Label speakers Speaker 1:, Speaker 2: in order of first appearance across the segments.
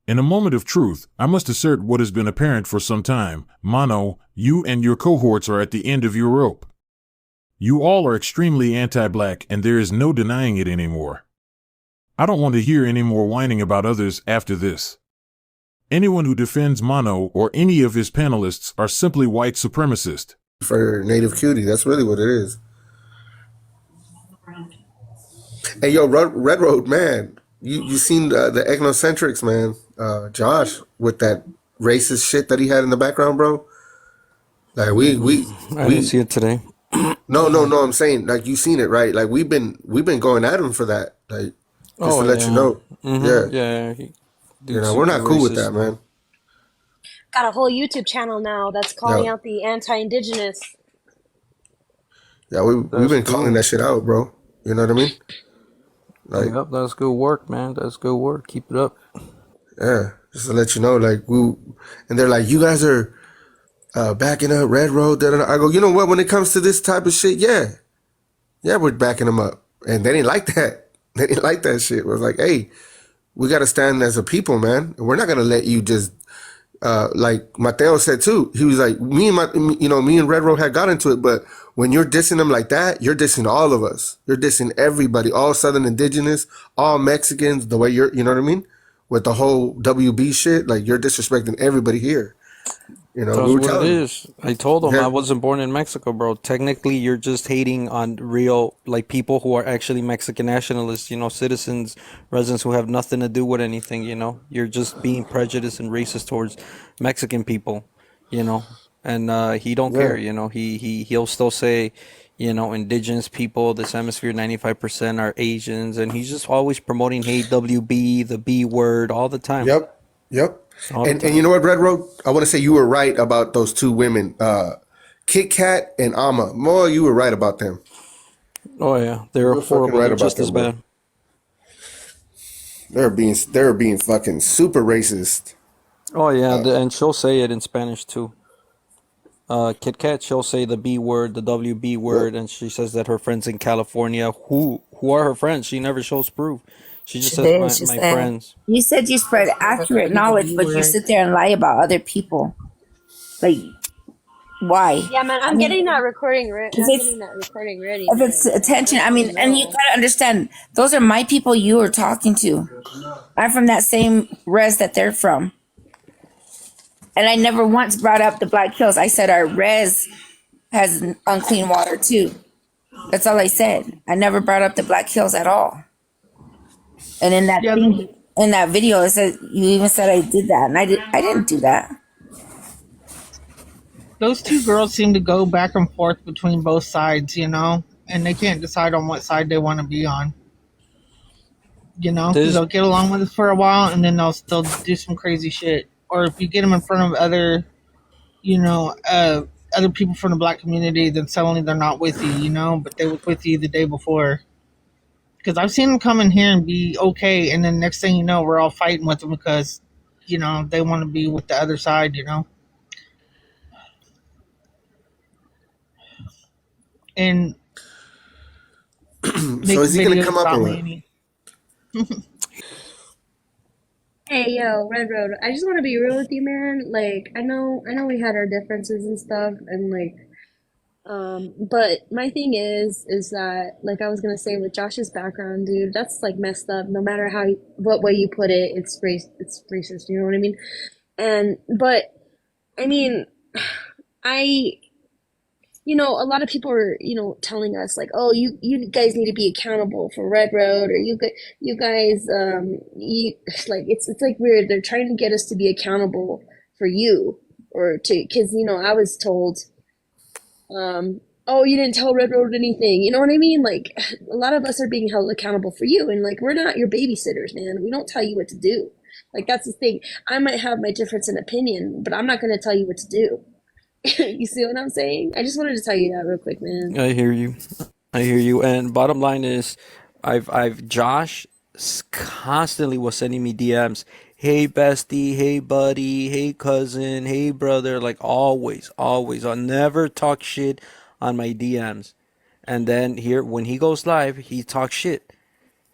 Speaker 1: In a moment of truth, I must assert what has been apparent for some time. Mono, you and your cohorts are at the end of your rope. You all are extremely anti-black, and there is no denying it anymore. I don't want to hear any more whining about others after this. Anyone who defends Mono or any of his panelists are simply white supremacists.
Speaker 2: For Native Cutie, that's really what it is. Hey, yo, Red Road, man, you seen the ethnocentrics, man? Josh, with that racist shit that he had in the background, bro. Like
Speaker 3: I didn't see it today.
Speaker 2: no. I'm saying, like, you seen it, right? Like, we've been going at him for that, like, just
Speaker 3: Oh
Speaker 2: to let you
Speaker 3: yeah.
Speaker 2: know. Yeah,
Speaker 3: Yeah. Dude's
Speaker 2: we're
Speaker 3: super
Speaker 2: not cool with
Speaker 3: racist.
Speaker 2: that, man.
Speaker 4: Got a whole YouTube channel now that's
Speaker 2: Yeah,
Speaker 4: calling out the anti-indigenous.
Speaker 2: yeah, we've
Speaker 3: That's
Speaker 2: been calling
Speaker 3: cool.
Speaker 2: that shit out, bro. You know what I mean? Like,
Speaker 3: Yep, that's good work, man. That's good work. Keep it up.
Speaker 2: yeah, just to let you know, like, and they're like, you guys are backing up Red Road. Da, da, da. I go, you know what? When it comes to this type of shit, yeah, we're backing them up, and they didn't like that. They didn't like that shit. It was like, hey, we got to stand as a people, man. We're not gonna let you just like Mateo said too. He was like, me and Red Road had got into it, but when you're dissing them like that, you're dissing all of us. You're dissing everybody, all Southern Indigenous, all Mexicans. The way you know what I mean, with the whole WB shit, like you're disrespecting everybody here. We
Speaker 3: That's
Speaker 2: were
Speaker 3: what it
Speaker 2: telling them,
Speaker 3: is. I told him I
Speaker 2: yeah,
Speaker 3: wasn't born in Mexico, bro. Technically, you're just hating on real, like, people who are actually Mexican nationalists, citizens, residents who have nothing to do with anything. You're just being prejudiced and racist towards Mexican people, you know. And he don't
Speaker 2: yeah.
Speaker 3: care, he'll still say, indigenous people, this hemisphere, 95% are Asians, and he's just always promoting hate, WB, the B word, all the time,
Speaker 2: Yep. Yep.
Speaker 3: all the
Speaker 2: And you
Speaker 3: time.
Speaker 2: know what, Red Road? I want to say you were right about those two women, Kit Kat and Amma. More, you were right about them.
Speaker 3: Oh yeah,
Speaker 2: You
Speaker 3: they're
Speaker 2: were fucking
Speaker 3: horrible.
Speaker 2: right
Speaker 3: They're
Speaker 2: about
Speaker 3: just as
Speaker 2: them, bro.
Speaker 3: bad.
Speaker 2: They're being fucking super racist.
Speaker 3: Oh yeah, and she'll say it in Spanish too. Kit Kat, she'll say the B word, the WB
Speaker 2: Yep.
Speaker 3: word, and she says that her friends in California, who are her friends, she never shows proof. She just
Speaker 5: She
Speaker 3: says
Speaker 5: did.
Speaker 3: my
Speaker 5: She
Speaker 3: my
Speaker 5: said,
Speaker 3: friends.
Speaker 5: "You said you spread accurate knowledge, but you sit there and lie about other people. Like, why?
Speaker 4: Yeah, man,
Speaker 5: I
Speaker 4: I'm
Speaker 5: mean,
Speaker 4: getting that recording.
Speaker 5: because
Speaker 4: I'm getting that recording ready,
Speaker 5: if it's
Speaker 4: man. Like,
Speaker 5: attention, I
Speaker 4: I
Speaker 5: mean,
Speaker 4: don't
Speaker 5: and you
Speaker 4: know.
Speaker 5: gotta understand, those are my people you are talking to. I'm from that same res that they're from, and I never once brought up the Black Hills. I said our res has unclean water too. That's all I said. I never brought up the Black Hills at all. And in that
Speaker 6: Yeah,
Speaker 5: thing, in that video, it said you even said I did that, and I did. I didn't do that.
Speaker 6: those two girls seem to go back and forth between both sides, and they can't decide on what side they want to be on, because
Speaker 3: This
Speaker 6: they'll get along with it for a while and then they'll still do some crazy shit. Or if you get them in front of you know, uh, other people from the black community, then suddenly they're not with you, but they was with you the day before. Because I've seen them come in here and be okay, and then next thing you know, we're all fighting with them because, they want to be with the other side. And
Speaker 2: So
Speaker 6: make
Speaker 2: is he gonna
Speaker 6: videos
Speaker 2: come up or
Speaker 6: about
Speaker 2: what?
Speaker 6: me.
Speaker 4: Hey, yo, Red Road. I just want to be real with you, man. Like, I know we had our differences and stuff, and like, but my thing is that, like, I was gonna say with Josh's background, dude, that's like messed up. No matter what way you put it, it's racist. You know what I mean? But I mean, I a lot of people are, telling us like, oh, you guys need to be accountable for Red Road, or you guys, like it's like weird. They're trying to get us to be accountable for you, or to, because I was told, oh, you didn't tell Red Road anything. You know what I mean? Like, a lot of us are being held accountable for you, and like, we're not your babysitters, man. We don't tell you what to do. Like, that's the thing. I might have my difference in opinion, but I'm not going to tell you what to do. You see what I'm saying? I just wanted to tell you that real quick, man.
Speaker 3: I hear you. I hear you. And bottom line is, Josh constantly was sending me DMs. Hey bestie, hey buddy, hey cousin, hey brother. Like always, always. I'll never talk shit on my DMs. And then here, when he goes live, he talks shit.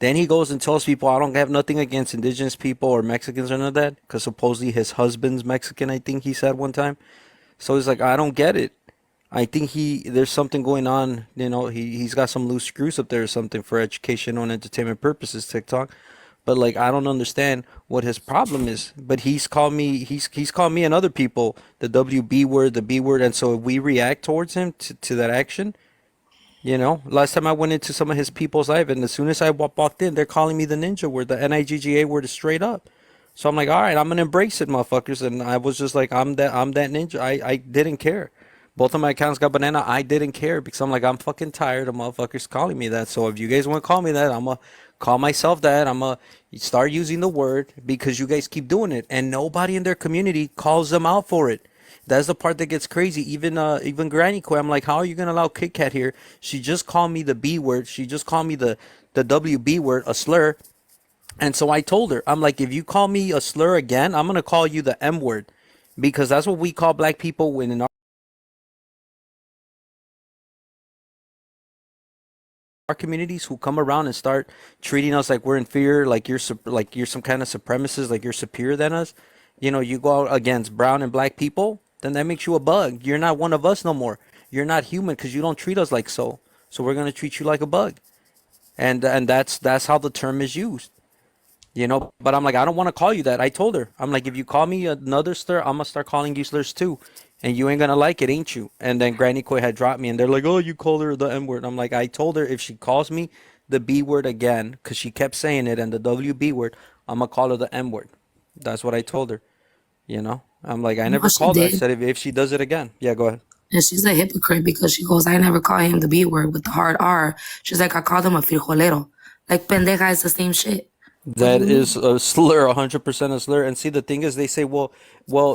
Speaker 3: Then he goes and tells people, I don't have nothing against indigenous people or Mexicans or none of that, because supposedly his husband's Mexican, I think he said one time. So he's like, I don't get it. I think there's something going on. He's got some loose screws up there or something for educational and entertainment purposes, TikTok. But like, I don't understand what his problem is. But he's called me and other people the WB word, the B word, and so if we react towards him to that action, last time I went into some of his people's live, and as soon as I walked in, they're calling me the ninja word. The NIGGA word is straight up. So I'm like, all right, I'm gonna embrace it, motherfuckers. And I was just like, I'm that ninja. I didn't care. Both of my accounts got banana. I didn't care because I'm like, I'm fucking tired of motherfuckers calling me that. So if you guys want to call me that, I'm gonna call myself that. I'm gonna start using the word because you guys keep doing it, and nobody in their community calls them out for it. That's the part that gets crazy. Even Granny Quay, I'm like, how are you gonna allow Kit Kat here? She just called me the B word. She just called me the WB word, a slur. And so I told her, I'm like, if you call me a slur again, I'm gonna call you the M word, because that's what we call black people when in our communities who come around and start treating us like we're inferior, like you're some kind of supremacist, like you're superior than us. You go out against brown and black people, then that makes you a bug. You're not one of us no more. You're not human because you don't treat us like so. So we're gonna treat you like a bug, and that's how the term is used. But I'm like, I don't want to call you that. I told her, I'm like, if you call me another slur, I'm gonna start calling you slurs too, and you ain't gonna like it, ain't you? And then Granny Koi had dropped me, and they're like, oh, you called her the M word. I'm like, I told her if she calls me the B word again, because she kept saying it, and the WB word, I'm gonna call her the M word. That's what I told her. I'm like, I
Speaker 7: No,
Speaker 3: never
Speaker 7: she
Speaker 3: called her. I
Speaker 7: did.
Speaker 3: said if she does it again, yeah, go ahead.
Speaker 7: And she's a hypocrite because she goes, I never call him the B word with the hard R. She's like, I called him a frijolero. Like, pendeja is the same shit. What do
Speaker 3: That
Speaker 7: you
Speaker 3: is
Speaker 7: mean?
Speaker 3: a slur, 100% a slur. And see, the thing is, they say, well,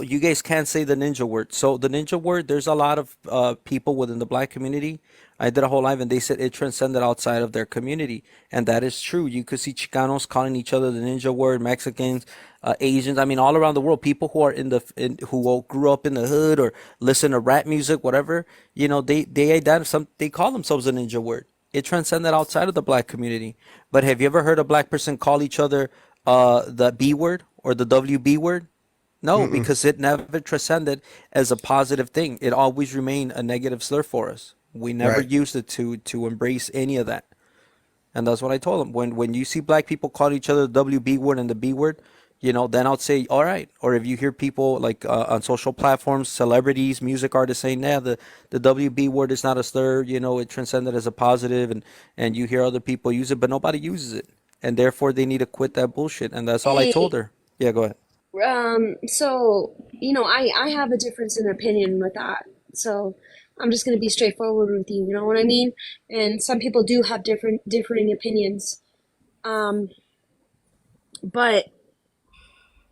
Speaker 3: you guys can't say the ninja word. So the ninja word, there's a lot of people within the black community. I did a whole live, and they said it transcended outside of their community, and that is true. You could see Chicanos calling each other the ninja word, Mexicans, Asians. I mean, all around the world, people who are who all grew up in the hood or listen to rap music, whatever. They call themselves a ninja word. It transcended outside of the black community. But have you ever heard a black person call each other the B word or the WB word? No,
Speaker 2: Mm-mm.
Speaker 3: because it never transcended as a positive thing. It always remained a negative slur for us. We never
Speaker 2: Right.
Speaker 3: used it to embrace any of that. And that's what I told them. When you see black people call each other the WB word and the B word, then I'll say, all right. Or if you hear people like on social platforms, celebrities, music artists saying, yeah, the WB word is not a slur, it transcended as a positive, and you hear other people use it, but nobody uses it. And therefore they need to quit that bullshit. And that's all I told
Speaker 4: Hey,
Speaker 3: her. Yeah, go ahead.
Speaker 4: so, I have a difference in opinion with that. So I'm just gonna be straightforward with you, you know what I mean? And some people do have differing opinions. Um, but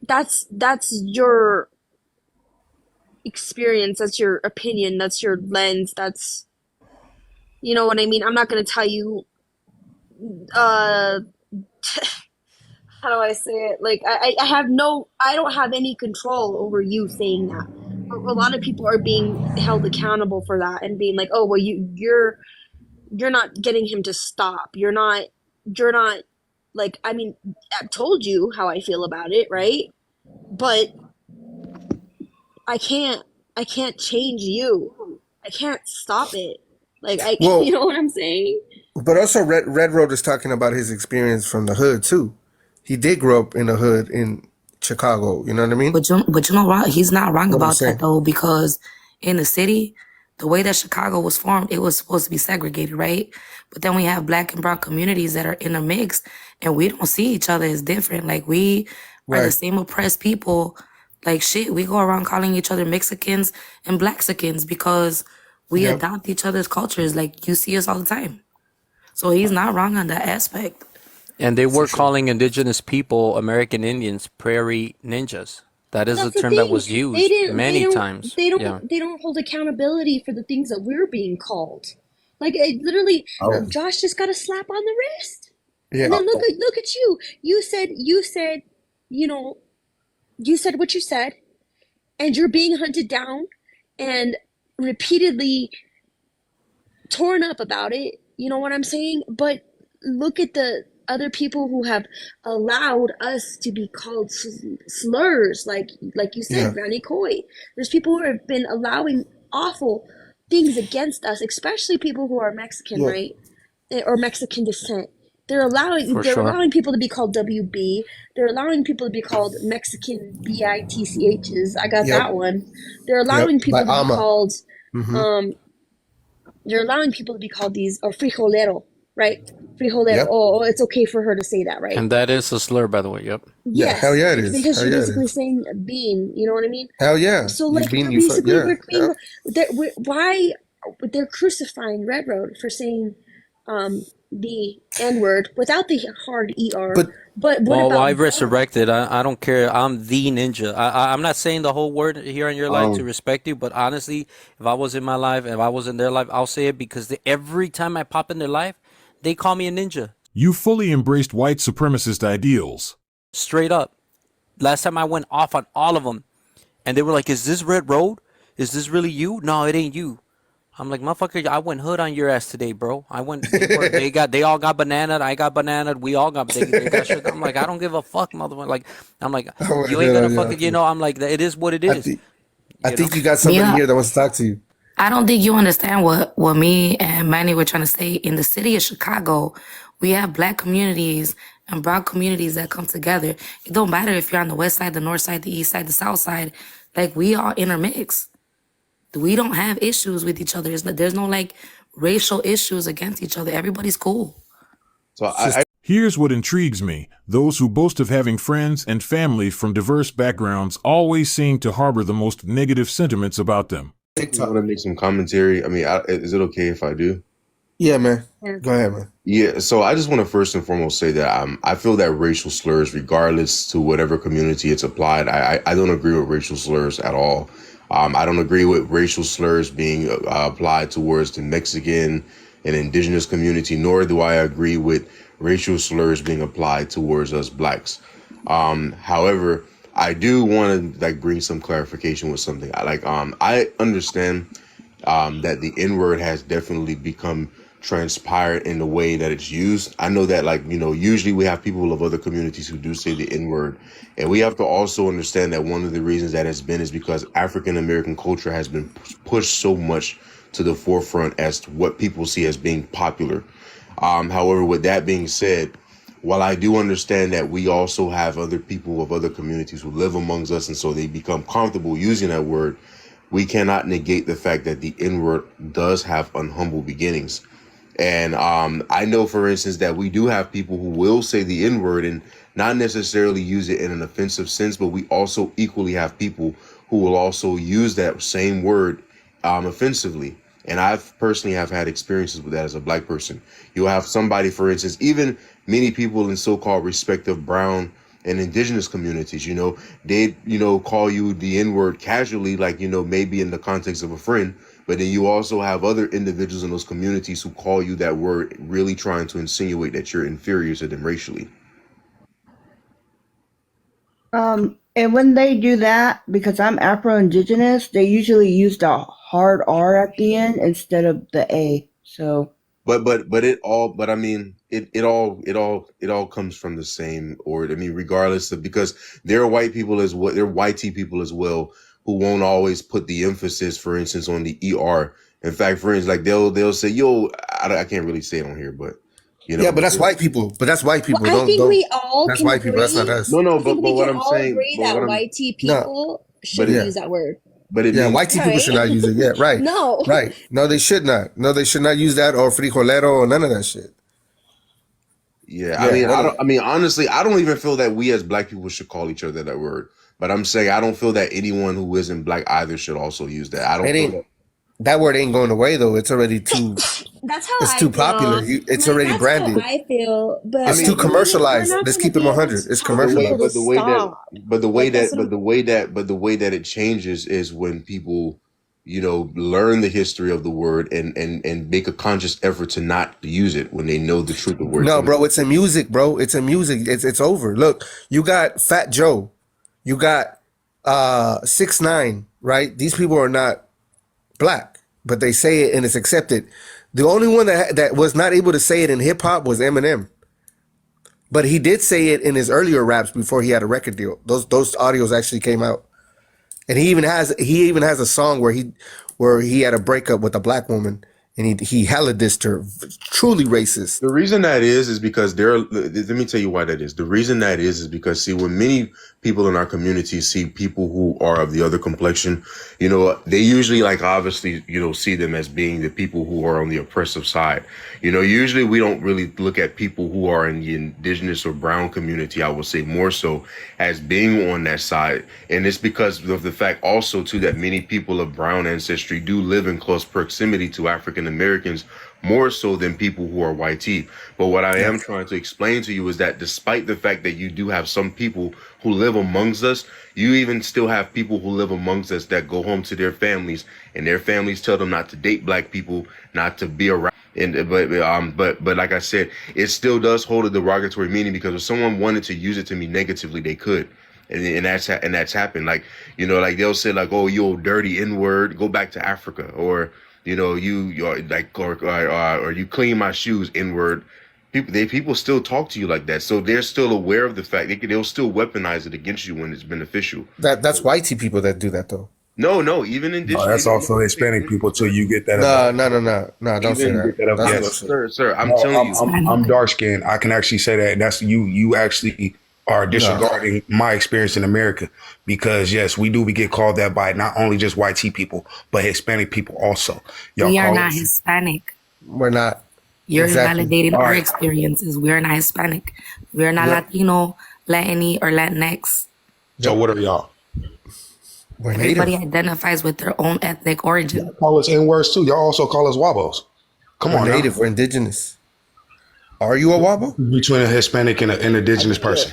Speaker 4: that's your experience, that's your opinion, that's your lens, that's, you know what I mean? I'm not gonna tell you, uh, how do I say it? Like I don't have any control over you saying that. A lot of people are being held accountable for that and being like, oh well, you're not getting him to stop. You're not like, I mean, I've told you how I feel about it, right? But I can't I can't change you. I can't stop it. Like I you
Speaker 2: Well,
Speaker 4: know what I'm saying?
Speaker 2: but also Red Road is talking about his experience from the hood too. He did grow up in the hood in Chicago. You know what I mean?
Speaker 7: But you know what? He's not wrong
Speaker 2: What I'm
Speaker 7: about that
Speaker 2: saying.
Speaker 7: though, because in the city, the way that Chicago was formed, it was supposed to be segregated, right? But then we have black and brown communities that are in a mix, and we don't see each other as different. Like, we are the
Speaker 2: Right.
Speaker 7: same oppressed people. Like, shit, we go around calling each other Mexicans and Blaxicans because we
Speaker 2: Yep.
Speaker 7: adopt each other's cultures. Like, you see us all the time. So he's not wrong on that aspect.
Speaker 3: And they
Speaker 2: For
Speaker 3: were
Speaker 2: sure.
Speaker 3: calling indigenous people, American Indians, prairie ninjas. That
Speaker 4: But
Speaker 3: is a
Speaker 4: that's the
Speaker 3: term that
Speaker 4: thing.
Speaker 3: was used many times. Yeah.
Speaker 4: They don't hold accountability for the things that we're being called. Like, it literally,
Speaker 2: Oh.
Speaker 4: Josh just got a slap on the wrist. And
Speaker 2: Yeah.
Speaker 4: then look at you. You said, you know, you said what you said, and you're being hunted down and repeatedly torn up about it. You know what I'm saying? But look at the other people who have allowed us to be called slurs, like you said, Granny Coy. There's people who have been allowing awful things against us, especially people who are Mexican, right? Or Mexican descent. They're allowing people to be called WB. They're allowing people to be called Mexican BITCHs. I got that one. They're allowing people to be called they're allowing people to be called these, or frijolero, right? Frijolero. Oh, it's okay for her to say that, right?
Speaker 3: And that is a slur, by the way. Yep.
Speaker 4: Yes,
Speaker 2: hell yeah, it is.
Speaker 4: Because
Speaker 2: Hell
Speaker 4: you're
Speaker 2: yeah,
Speaker 4: basically saying bean. You know what I mean?
Speaker 2: Hell yeah.
Speaker 4: So like, we're why they're crucifying Red Road for saying the N word without the hard ER. But what about
Speaker 3: I've resurrected. I don't care. I'm the ninja. I'm not saying the whole word here in your life to respect you, but honestly, if I was in my life, if I was in their life, I'll say it because every time I pop in their life, they call me a ninja.
Speaker 1: You fully embraced white supremacist ideals.
Speaker 3: Straight up. Last time I went off on all of them, and they were like, "Is this Red Road? Is this really you?" No, it ain't you. I'm like, motherfucker, I went hood on your ass today, bro. I went, they all got bananaed. I got bananaed. We all got, they got shit. I'm like, I don't give a fuck, motherfucker. Like, I'm like, you ain't gonna fucking, you know, I'm like, it is what it is.
Speaker 2: I think you got somebody here that wants to talk to you.
Speaker 7: I don't think you understand what me and Manny were trying to say. In the city of Chicago, we have black communities and brown communities that come together. It don't matter if you're on the west side, the north side, the east side, the south side. Like, we all intermix. We don't have issues with each other. There's no like racial issues against each other. Everybody's cool.
Speaker 8: So
Speaker 1: Here's what intrigues me. Those who boast of having friends and family from diverse backgrounds always seem to harbor the most negative sentiments about them.
Speaker 8: I want to make some commentary. I mean, is it okay if I do?
Speaker 2: Yeah, man. Go ahead, man.
Speaker 8: Yeah, so I just want to first and foremost say that I feel that racial slurs, regardless to whatever community it's applied, I don't agree with racial slurs at all. I don't agree with racial slurs being applied towards the Mexican and indigenous community, nor do I agree with racial slurs being applied towards us blacks. However, I do want to bring some clarification with something. I understand that the N-word has definitely become transpired in the way that it's used. I know that usually we have people of other communities who do say the N-word, and we have to also understand that one of the reasons that has been is because African American culture has been pushed so much to the forefront as to what people see as being popular. However, with that being said, while I do understand that we also have other people of other communities who live amongst us, and so they become comfortable using that word, we cannot negate the fact that the N-word does have unhumble beginnings. And I know, for instance, that we do have people who will say the N-word and not necessarily use it in an offensive sense, but we also equally have people who will also use that same word offensively. And I've personally have had experiences with that as a black person. You'll have somebody, for instance, even many people in so-called respective brown and indigenous communities, they, call you the N-word casually, maybe in the context of a friend. But then you also have other individuals in those communities who call you that word, really trying to insinuate that you're inferior to them racially.
Speaker 9: And when they do that, because I'm Afro-Indigenous, they usually use the hard R at the end instead of the A. So.
Speaker 8: But it all comes from the same order. I mean, regardless of, because there are white people as well, there are whitey people as well who won't always put the emphasis, for instance, on the ER. In fact, for instance, they'll say, yo, I can't really say it on here, but
Speaker 2: yeah, but that's white people. But that's white people.
Speaker 4: Well, I think we all
Speaker 2: that's
Speaker 4: can
Speaker 2: white people. That's not us.
Speaker 8: No,
Speaker 4: but
Speaker 8: what I'm saying,
Speaker 4: agree that whitey people shouldn't use that word.
Speaker 8: But
Speaker 2: whitey people should not use it. Yeah, right.
Speaker 4: No.
Speaker 2: Right. No, they should not. No, they should not use that or frijolero or none of that shit.
Speaker 8: Yeah, I mean, honestly, I don't even feel that we as black people should call each other that word. But I'm saying I don't feel that anyone who isn't black either should also use that. I don't feel
Speaker 2: that word ain't going away though. It's already too.
Speaker 4: That's how
Speaker 2: it's too popular. It's already branded.
Speaker 4: How I feel, but
Speaker 2: it's too commercialized. Let's keep it 100. It's commercialized.
Speaker 8: But the way that it changes is when people, learn the history of the word and make a conscious effort to not use it when they know the truth of the word.
Speaker 2: No, bro, it's a music, bro. It's a music. It's over. Look, you got Fat Joe. You got 6ix9ine, right? These people are not black, but they say it and it's accepted. The only one that was not able to say it in hip hop was Eminem. But he did say it in his earlier raps before he had a record deal. Those audios actually came out, and he even has a song where he had a breakup with a black woman, and he hella dissed her. Truly racist.
Speaker 8: The reason that is because let me tell you why that is. The reason that is because, see, when many people in our community see people who are of the other complexion, you know, they usually, like, obviously, you know, see them as being the people who are on the oppressive side. You know, usually we don't really look at people who are in the indigenous or brown community, I would say more so, as being on that side. And it's because of the fact also, too, that many people of brown ancestry do live in close proximity to African Americans, more so than people who are white teeth. But what I am trying to explain to you is that despite the fact that you do have some people who live amongst us, you even still have people who live amongst us that go home to their families, and their families tell them not to date black people, not to be around. But like I said, it still does hold a derogatory meaning, because if someone wanted to use it to me negatively, they could. And that's happened. Like, you know, like they'll say like, oh, you old dirty N-word, go back to Africa, or, you know, you're like, or you clean my shoes, N-word. People still talk to you like that, so they're still aware of the fact they'll still weaponize it against you when it's beneficial.
Speaker 2: That's whitey people that do that though.
Speaker 8: No, even in
Speaker 10: No, that's also Hispanic people too. You get that?
Speaker 2: No, don't say that.
Speaker 10: Yes,
Speaker 8: sir. I'm telling you,
Speaker 10: I'm dark skinned. I can actually say that. That's you actually are disregarding my experience in America, because yes, we get called that by not only just white people, but Hispanic people also.
Speaker 7: We are not Hispanic.
Speaker 2: We're not.
Speaker 7: You're invalidating our experiences. We're not Hispanic. We're not Latino, Latini, or Latinx.
Speaker 10: So what are y'all?
Speaker 2: We're
Speaker 7: Everybody
Speaker 2: native.
Speaker 7: identifies with their own ethnic origin.
Speaker 10: Y'all call us N-words too. Y'all also call us Wabos. Come on,
Speaker 2: We're native. We're indigenous. Are you a Wabo?
Speaker 10: Between a Hispanic and an indigenous person.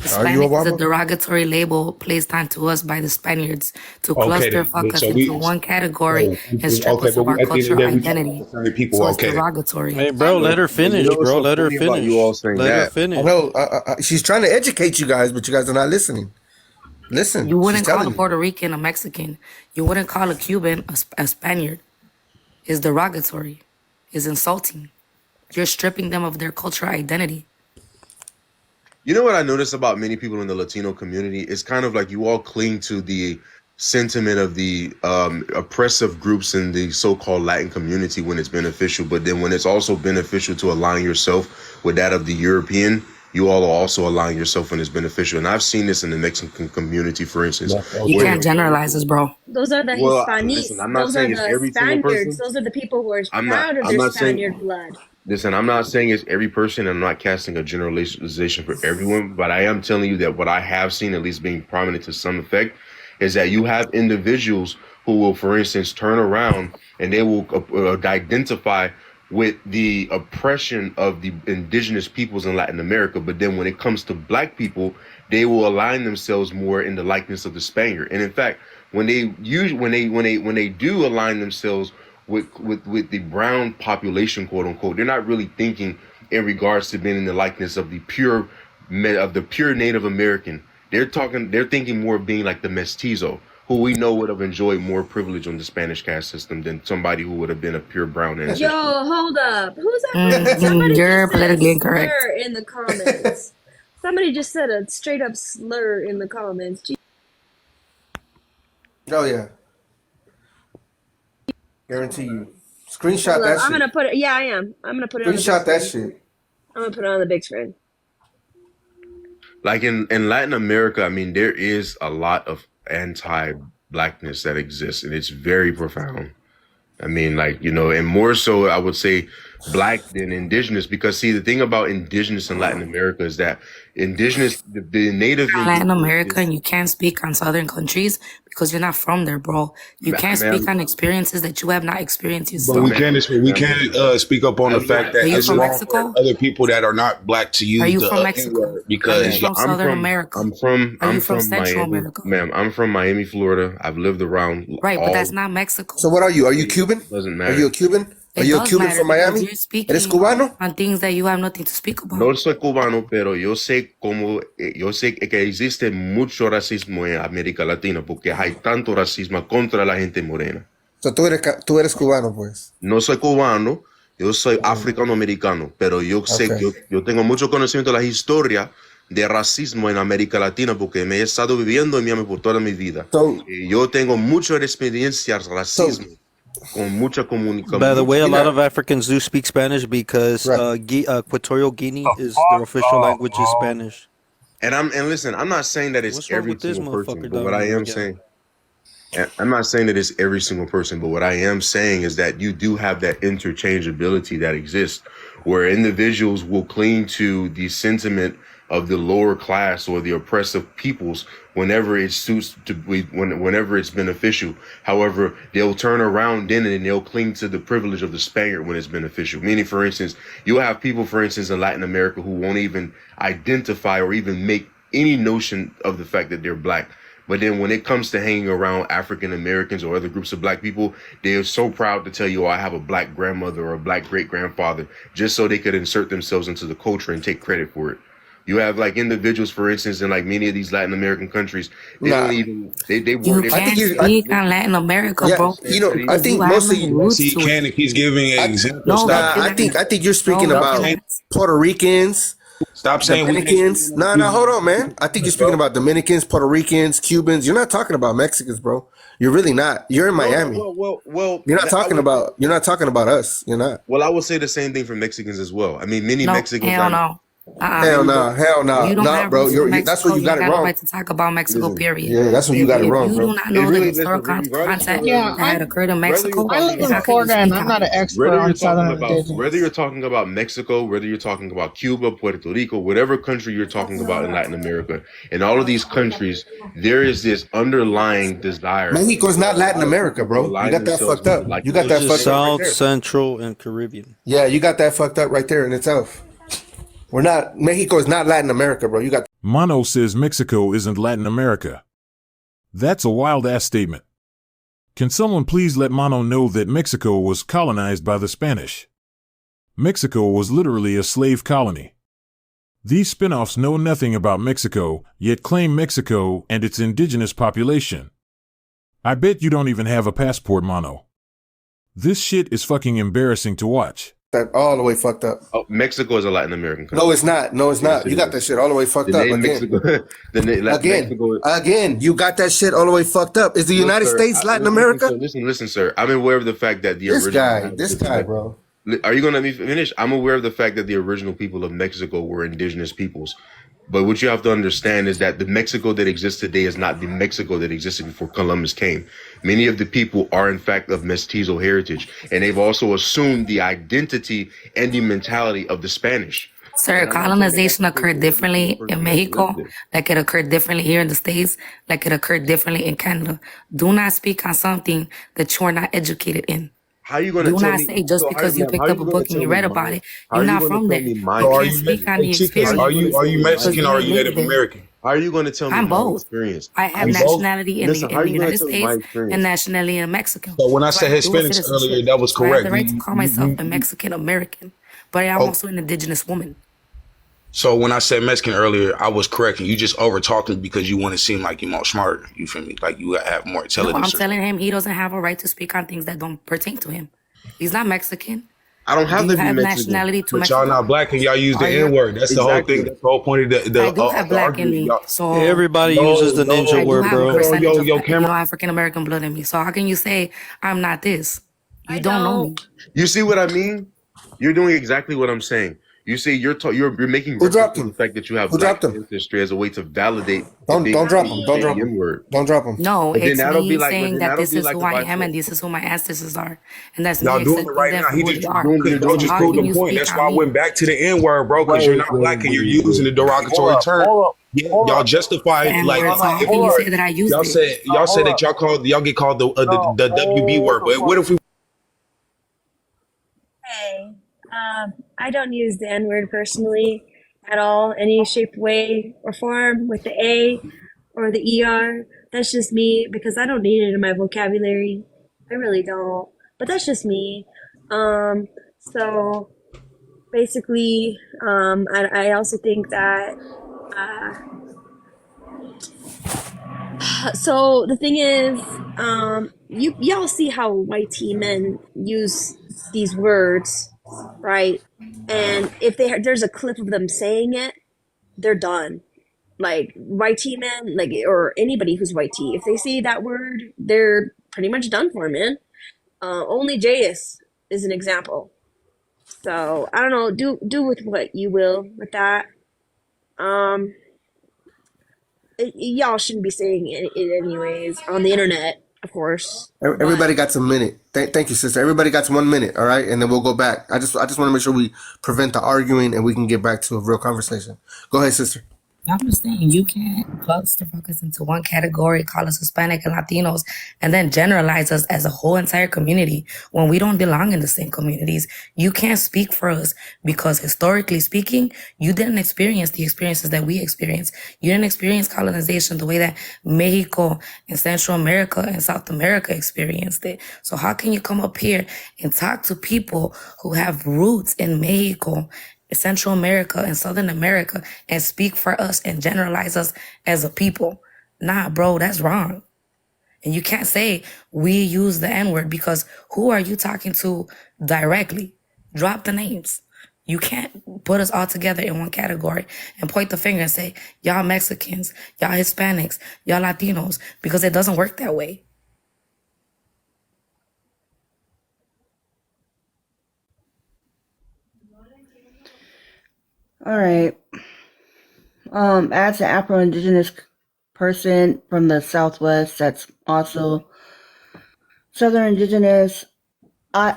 Speaker 7: Hispanic is a derogatory label placed onto us by the Spaniards to clusterfuck us into one category and strip us of our cultural identity. So it's derogatory.
Speaker 3: Hey, bro, let her finish, bro. Let her finish. Let her finish.
Speaker 2: I know. She's trying to educate you guys, but you guys are not listening. Listen.
Speaker 7: You wouldn't call a Puerto Rican a Mexican. You wouldn't call a Cuban a Spaniard. It's derogatory. It's insulting. You're stripping them of their cultural identity.
Speaker 8: you know what I notice about many people in the Latino community? It's kind of like you all cling to the sentiment of the oppressive groups in the so-called Latin community when it's beneficial, but then when it's also beneficial to align yourself with that of the European, you all are also aligning yourself when it's beneficial. And I've seen this in the Mexican community, for instance.
Speaker 7: You can't generalize this, bro.
Speaker 4: Those are the Hispanics.
Speaker 8: Listen, I'm not
Speaker 4: Those
Speaker 8: saying
Speaker 4: are
Speaker 8: it's
Speaker 4: the
Speaker 8: every single
Speaker 4: Spaniards.
Speaker 8: person.
Speaker 4: Those are the people who are
Speaker 8: I'm
Speaker 4: proud
Speaker 8: not
Speaker 4: of their
Speaker 8: saying-
Speaker 4: Spaniard blood.
Speaker 8: Listen, I'm not saying it's every person. I'm not casting a generalization for everyone, but I am telling you that what I have seen, at least being prominent to some effect, is that you have individuals who will, for instance, turn around and they will identify with the oppression of the indigenous peoples in Latin America. But then when it comes to black people, they will align themselves more in the likeness of the Spaniard. And in fact, when they do align themselves with the brown population, quote unquote, they're not really thinking in regards to being in the likeness of the pure Native American. They're thinking more of being like the mestizo, who we know would have enjoyed more privilege on the Spanish caste system than somebody who would have been a pure brown ancestry.
Speaker 4: Yo, hold up. Who's that? Somebody
Speaker 7: You're
Speaker 4: just said
Speaker 7: politically
Speaker 4: a
Speaker 7: incorrect.
Speaker 4: slur in the comments. Somebody just said a straight up slur in the comments. Gee.
Speaker 2: Oh yeah. Guarantee you. Screenshot
Speaker 4: Hold
Speaker 2: that
Speaker 4: up,
Speaker 2: shit.
Speaker 4: I'm gonna put it. Yeah, I am. I'm gonna put it.
Speaker 2: Screenshot
Speaker 4: on the
Speaker 2: that
Speaker 4: big screen.
Speaker 2: shit.
Speaker 4: I'm gonna put it on the big screen.
Speaker 8: Like in Latin America, I mean, there is a lot of anti-blackness that exists, and it's very profound. I mean, like, you know, and more so, I would say black than indigenous, because see, the thing about indigenous in Latin America is that indigenous, the native
Speaker 7: Latin America, and you can't speak on southern countries because you're not from there, bro. You can't speak on experiences that you have not experienced
Speaker 10: But
Speaker 7: yourself.
Speaker 10: we can't speak up on the fact that
Speaker 7: Are you
Speaker 10: it's
Speaker 7: from
Speaker 10: wrong
Speaker 7: Mexico?
Speaker 10: for other people that are not black to use
Speaker 7: Are you
Speaker 10: the
Speaker 7: from Mexico?
Speaker 10: N-word
Speaker 7: Are you
Speaker 10: because
Speaker 7: from Southern America?
Speaker 8: I'm from
Speaker 7: Central
Speaker 8: Miami,
Speaker 7: America?
Speaker 8: ma'am. I'm from Miami, Florida. I've lived around.
Speaker 7: Right, but
Speaker 8: all-
Speaker 7: that's not Mexico.
Speaker 2: So what are you? Are you Cuban?
Speaker 8: Doesn't
Speaker 2: Are
Speaker 8: matter.
Speaker 2: you a Cuban? Are
Speaker 7: It
Speaker 2: you a
Speaker 7: does
Speaker 2: Cuban
Speaker 7: matter
Speaker 2: from
Speaker 7: because
Speaker 2: Miami?
Speaker 7: you're speaking
Speaker 2: ¿Eres cubano?
Speaker 7: on things that you have nothing to speak about.
Speaker 8: No soy cubano, pero yo sé que existe mucho racismo en América Latina porque hay tanto racismo contra la gente morena.
Speaker 2: So tú eres cubano, pues.
Speaker 8: No soy cubano, Yo soy africano-americano, pero yo sé,
Speaker 2: Okay.
Speaker 8: yo tengo mucho conocimiento de la historia de racismo en América Latina porque me he estado viviendo en Miami por toda mi vida.
Speaker 2: So,
Speaker 8: Y yo tengo mucha experiencia racismo con mucha comunicación.
Speaker 3: By the way, a lot
Speaker 2: yeah.
Speaker 3: of Africans do speak Spanish because
Speaker 2: Right.
Speaker 3: Equatorial Guinea is their official language is Spanish.
Speaker 8: And listen, I'm not saying that it's
Speaker 3: What's wrong
Speaker 8: every
Speaker 3: with this
Speaker 8: single person,
Speaker 3: motherfucker
Speaker 8: but what
Speaker 3: down
Speaker 8: I
Speaker 3: here
Speaker 8: am
Speaker 3: again?
Speaker 8: saying, and I'm not saying that it's every single person, but what I am saying is that you do have that interchangeability that exists where individuals will cling to the sentiment of the lower class or the oppressive peoples whenever it suits to be, whenever it's beneficial. However, they'll turn around then and they'll cling to the privilege of the Spaniard when it's beneficial. Meaning, for instance, you'll have people, for instance, in Latin America who won't even identify or even make any notion of the fact that they're black. But then when it comes to hanging around African Americans or other groups of black people, they are so proud to tell you, oh, I have a black grandmother or a black great grandfather, just so they could insert themselves into the culture and take credit for it. You have like individuals, for instance, in like many of these Latin American countries, they
Speaker 2: Nah.
Speaker 8: don't even, they
Speaker 7: You
Speaker 8: work.
Speaker 7: can't speak on Latin America,
Speaker 2: Yeah,
Speaker 7: bro.
Speaker 2: you know, I
Speaker 7: Because
Speaker 2: think
Speaker 7: you have
Speaker 2: mostly.
Speaker 7: no roots
Speaker 10: See,
Speaker 7: to it.
Speaker 10: Cannon keeps giving an example.
Speaker 7: No,
Speaker 10: Stop.
Speaker 2: Nah, I think you're speaking
Speaker 7: No, we
Speaker 2: about
Speaker 7: cannot.
Speaker 2: Puerto Ricans,
Speaker 10: Stop saying we
Speaker 2: Dominicans.
Speaker 10: can't.
Speaker 2: No, hold on, man. I think you're speaking about Dominicans, Puerto Ricans, Cubans. You're not talking about Mexicans, bro. You're really not. You're in Miami.
Speaker 8: Well,
Speaker 2: You're not talking about us. You're not.
Speaker 8: Well, I would say the same thing for Mexicans as well. I mean, many
Speaker 7: No,
Speaker 8: Mexicans
Speaker 7: hell
Speaker 8: are.
Speaker 7: no.
Speaker 2: Hell no,
Speaker 7: You don't
Speaker 2: no,
Speaker 7: have
Speaker 2: bro.
Speaker 7: roots in
Speaker 2: That's where
Speaker 7: Mexico.
Speaker 2: you
Speaker 7: You
Speaker 2: got it
Speaker 7: got no
Speaker 2: wrong.
Speaker 7: right to talk about Mexico,
Speaker 8: Listen,
Speaker 7: period.
Speaker 2: Yeah, that's where you got it
Speaker 7: If
Speaker 2: wrong,
Speaker 7: you
Speaker 2: bro.
Speaker 7: do not know the
Speaker 8: really,
Speaker 7: historical
Speaker 8: listen, regardless
Speaker 7: context
Speaker 8: of
Speaker 6: Yeah,
Speaker 7: that had occurred in
Speaker 8: whether you're
Speaker 7: Mexico,
Speaker 6: I live
Speaker 8: talking
Speaker 6: in
Speaker 7: how
Speaker 8: about
Speaker 7: can you
Speaker 6: Florida and
Speaker 7: speak
Speaker 6: I'm
Speaker 7: on
Speaker 6: not
Speaker 7: it?
Speaker 6: an expert
Speaker 8: whether
Speaker 6: on
Speaker 8: you're talking
Speaker 6: Southern
Speaker 8: about
Speaker 6: Indigenous.
Speaker 8: whether you're talking about Mexico, whether you're talking about Cuba, Puerto Rico, whatever country you're talking about in Latin America, in all of these countries, there is this underlying desire
Speaker 2: Mexico's not
Speaker 8: for a
Speaker 2: Latin
Speaker 8: lot of
Speaker 2: America,
Speaker 8: people to
Speaker 2: bro. You
Speaker 8: align
Speaker 2: got that
Speaker 8: themselves
Speaker 2: fucked
Speaker 8: with
Speaker 2: up.
Speaker 8: it. Like
Speaker 2: You got
Speaker 3: It's
Speaker 2: that
Speaker 3: just
Speaker 2: fucked up right
Speaker 3: South,
Speaker 2: there.
Speaker 3: Central, and Caribbean.
Speaker 2: Yeah, you got that fucked up right there in itself. We're not. Mexico is not Latin America, bro. You got.
Speaker 1: Mono says Mexico isn't Latin America. That's a wild-ass statement. Can someone please let Mono know that Mexico was colonized by the Spanish? Mexico was literally a slave colony. These spin-offs know nothing about Mexico, yet claim Mexico and its indigenous population. I bet you don't even have a passport, Mono. This shit is fucking embarrassing to watch.
Speaker 2: That all the way fucked up.
Speaker 8: Oh, Mexico is a Latin American country.
Speaker 2: No, it's not. No, it's
Speaker 8: Yes,
Speaker 2: not.
Speaker 8: it
Speaker 2: You got
Speaker 8: is.
Speaker 2: that shit all the way fucked
Speaker 8: The
Speaker 2: up
Speaker 8: name
Speaker 2: again.
Speaker 8: Mexico, the name Mexico.
Speaker 2: Again, you got that shit all the way fucked up. Is the
Speaker 8: Look,
Speaker 2: United
Speaker 8: sir,
Speaker 2: States Latin
Speaker 8: listen,
Speaker 2: America?
Speaker 8: listen, sir. I'm aware of the fact that the
Speaker 2: This guy, bro.
Speaker 8: Are you going to let me finish? I'm aware of the fact that the original people of Mexico were indigenous peoples. But what you have to understand is that the Mexico that exists today is not the Mexico that existed before Columbus came. Many of the people are, in fact, of mestizo heritage, and they've also assumed the identity and the mentality of the Spanish.
Speaker 7: Sir, colonization occurred differently in Mexico, like it occurred differently here in the States, like it occurred differently in Canada. Do not speak on something that you are not educated in.
Speaker 8: How are you going to
Speaker 7: Do
Speaker 8: tell
Speaker 7: not
Speaker 8: me?
Speaker 7: say just because you picked up a book and you read about it,
Speaker 8: How
Speaker 7: you're
Speaker 8: are you
Speaker 7: not
Speaker 8: going
Speaker 7: from
Speaker 8: to
Speaker 7: there.
Speaker 8: tell me
Speaker 7: You
Speaker 8: my
Speaker 10: So
Speaker 7: can't speak on the experience.
Speaker 10: Are you Mexican or are you Native American?
Speaker 8: How are you going to tell me
Speaker 7: I'm
Speaker 8: my
Speaker 7: both.
Speaker 8: experience?
Speaker 7: I have
Speaker 10: You both?
Speaker 7: nationality in
Speaker 8: Listen,
Speaker 7: the,
Speaker 8: how
Speaker 7: in
Speaker 8: are
Speaker 7: the
Speaker 8: you going to
Speaker 7: United
Speaker 8: tell me my
Speaker 7: States
Speaker 8: experience?
Speaker 7: and nationality in Mexico.
Speaker 10: So when I
Speaker 7: So
Speaker 10: said
Speaker 7: have dual
Speaker 10: Hispanics earlier,
Speaker 7: citizenship.
Speaker 10: that was
Speaker 7: So I have
Speaker 10: correct.
Speaker 7: the right to call myself a Mexican American, but I'm
Speaker 10: Oh.
Speaker 7: also an indigenous woman.
Speaker 10: So when I said Mexican earlier, I was correct, and you just over talking because you want to seem like you're more smarter. You feel me? Like you have more
Speaker 7: No,
Speaker 10: intelligence.
Speaker 7: I'm telling him he doesn't have a right to speak on things that don't pertain to him. He's not Mexican.
Speaker 8: I don't have
Speaker 7: Do
Speaker 8: to
Speaker 7: you
Speaker 8: be
Speaker 7: have
Speaker 8: Mexican.
Speaker 7: nationality to
Speaker 10: But
Speaker 7: Mexico?
Speaker 10: y'all not black and y'all use the
Speaker 7: Are you?
Speaker 10: N word. That's the whole
Speaker 8: Exactly.
Speaker 10: thing. That's the whole point of the
Speaker 7: I do have black in
Speaker 10: argument.
Speaker 7: me,
Speaker 10: Y'all-
Speaker 7: so
Speaker 3: Everybody
Speaker 10: No,
Speaker 3: uses the ninja
Speaker 10: no,
Speaker 7: I do
Speaker 3: word,
Speaker 7: have a
Speaker 3: bro.
Speaker 7: percentage of
Speaker 10: camera.
Speaker 7: African American blood in me. So how can you say I'm not this? You
Speaker 4: I
Speaker 7: don't know me.
Speaker 4: don't.
Speaker 8: You see what I mean? You're doing exactly what I'm saying. You see, you're making
Speaker 2: Who
Speaker 8: reference
Speaker 2: dropped
Speaker 8: to
Speaker 2: him?
Speaker 8: the fact that you have
Speaker 2: Who
Speaker 8: black
Speaker 2: dropped him?
Speaker 8: ancestry as a way to validate.
Speaker 2: Don't drop him. Don't drop
Speaker 8: the
Speaker 2: him.
Speaker 8: N-word.
Speaker 2: Don't drop him.
Speaker 7: No,
Speaker 8: But then
Speaker 7: it's
Speaker 8: that'll be
Speaker 7: me
Speaker 8: like,
Speaker 7: saying that this is who I am and this is who my ancestors are. And that's
Speaker 10: Y'all
Speaker 7: me
Speaker 10: doing it
Speaker 7: accepting
Speaker 10: right
Speaker 7: them
Speaker 10: now.
Speaker 7: for
Speaker 10: He
Speaker 7: who
Speaker 10: just
Speaker 7: they are.
Speaker 8: you're
Speaker 10: y'all
Speaker 8: doing
Speaker 10: just
Speaker 7: How
Speaker 10: proved
Speaker 7: can
Speaker 10: the
Speaker 7: you
Speaker 10: point.
Speaker 7: speak
Speaker 10: That's
Speaker 7: on
Speaker 10: why I
Speaker 7: me?
Speaker 10: went back to the N word, bro, because you're not black and you're using the derogatory term. Y'all justify
Speaker 7: And
Speaker 10: like
Speaker 7: words. So how can you say that I used
Speaker 10: y'all
Speaker 7: it?
Speaker 10: said that y'all get called the WB word. But what if we
Speaker 4: Hey, I don't use the N word personally at all, any shape, way, or form with the A or the ER. That's just me because I don't need it in my vocabulary. I really don't. But that's just me. So basically, I also think that. So the thing is, y'all see how white men use these words right? And if there's a clip of them saying it, they're done. Like YT men, like or anybody who's YT, if they say that word, they're pretty much done for, man. Only JS is an example. So I don't know. Do with what you will with that. Um, y'all shouldn't be saying it anyways on the internet, of course. But
Speaker 2: Everybody got a minute. Thank you, sister. Everybody got 1 minute, all right, and then we'll go back. I just want to make sure we prevent the arguing and we can get back to a real conversation. Go ahead, sister.
Speaker 7: I'm just saying you can't cluster focus into one category, call us Hispanic and Latinos, and then generalize us as a whole entire community when we don't belong in the same communities. You can't speak for us because historically speaking, you didn't experience the experiences that we experienced. You didn't experience colonization the way that Mexico and Central America and South America experienced it. So how can you come up here and talk to people who have roots in Mexico, Central America and Southern America and speak for us and generalize us as a people? Nah, bro, that's wrong. And you can't say we use the N-word because who are you talking to directly? Drop the names. You can't put us all together in one category and point the finger and say, y'all Mexicans, y'all Hispanics, y'all Latinos, because it doesn't work that way.
Speaker 9: All right. As an Afro-Indigenous person from the Southwest, that's also Southern Indigenous, I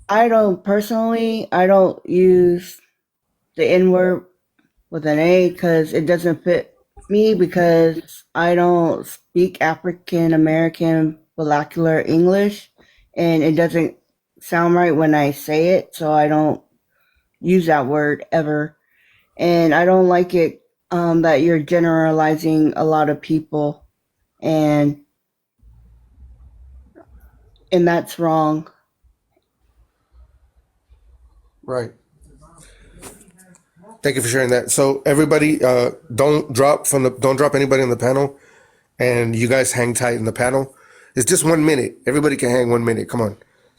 Speaker 9: don't personally, I don't use the N-word with an A because it doesn't fit me because I don't speak African American vernacular English and it doesn't sound right when I say it, so I don't use that word ever. And I don't like it that you're generalizing a lot of people, and that's wrong.
Speaker 2: Right. Thank you for sharing that. So everybody, don't drop anybody on the panel, and you guys hang tight in the panel. It's just 1 minute. Everybody can hang 1 minute. Come on.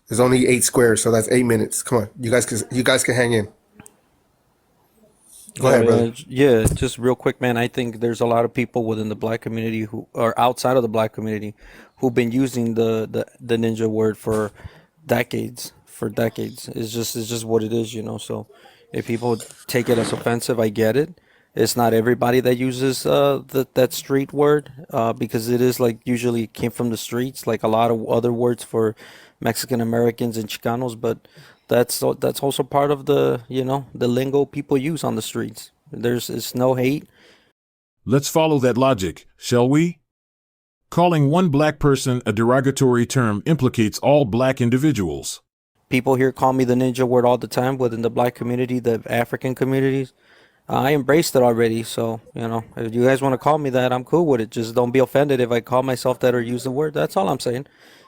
Speaker 2: There's only 8 squares, so that's 8 minutes. Come on, you guys can hang in. Go ahead, brother.
Speaker 3: Yeah, just real quick, man. I think there's a lot of people within the black community who are outside of the black community who've been using the ninja word for decades. For decades, it's just what it is, you know. So if people take it as offensive, I get it. It's not everybody that uses that street word because it is like usually came from the streets, like a lot of other words for Mexican Americans and Chicanos, but that's also part of the the lingo people use on the streets. It's no hate.
Speaker 1: Let's follow that logic, shall we? Calling one black person a derogatory term implicates all black individuals.
Speaker 3: People here call me the ninja word all the time within the black community, the African communities. I embraced it already, so if you guys want to call me that, I'm cool with it. Just don't be offended if I call myself that or use the word. That's all I'm saying.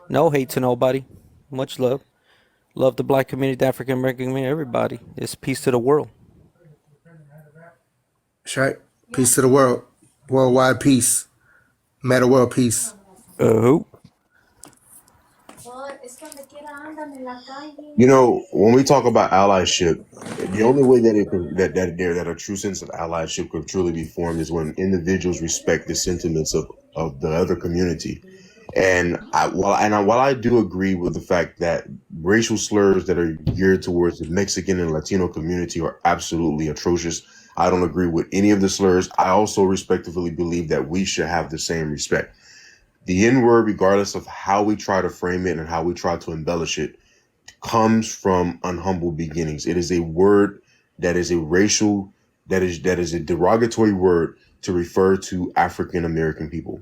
Speaker 3: No hate to nobody. Much love. Love the black community, the African American community, everybody. It's peace to the world.
Speaker 2: That's right. Peace to the world. Worldwide peace. Meta world peace.
Speaker 3: Who?
Speaker 8: You know, when we talk about allyship, the only way that it can, that a true sense of allyship could truly be formed is when individuals respect the sentiments of the other community. And while I do agree with the fact that racial slurs that are geared towards the Mexican and Latino community are absolutely atrocious, I don't agree with any of the slurs. I also respectfully believe that we should have the same respect. The N-word, regardless of how we try to frame it and how we try to embellish it, comes from unhumble beginnings. It is a word that is a racial, that is a derogatory word to refer to African American people.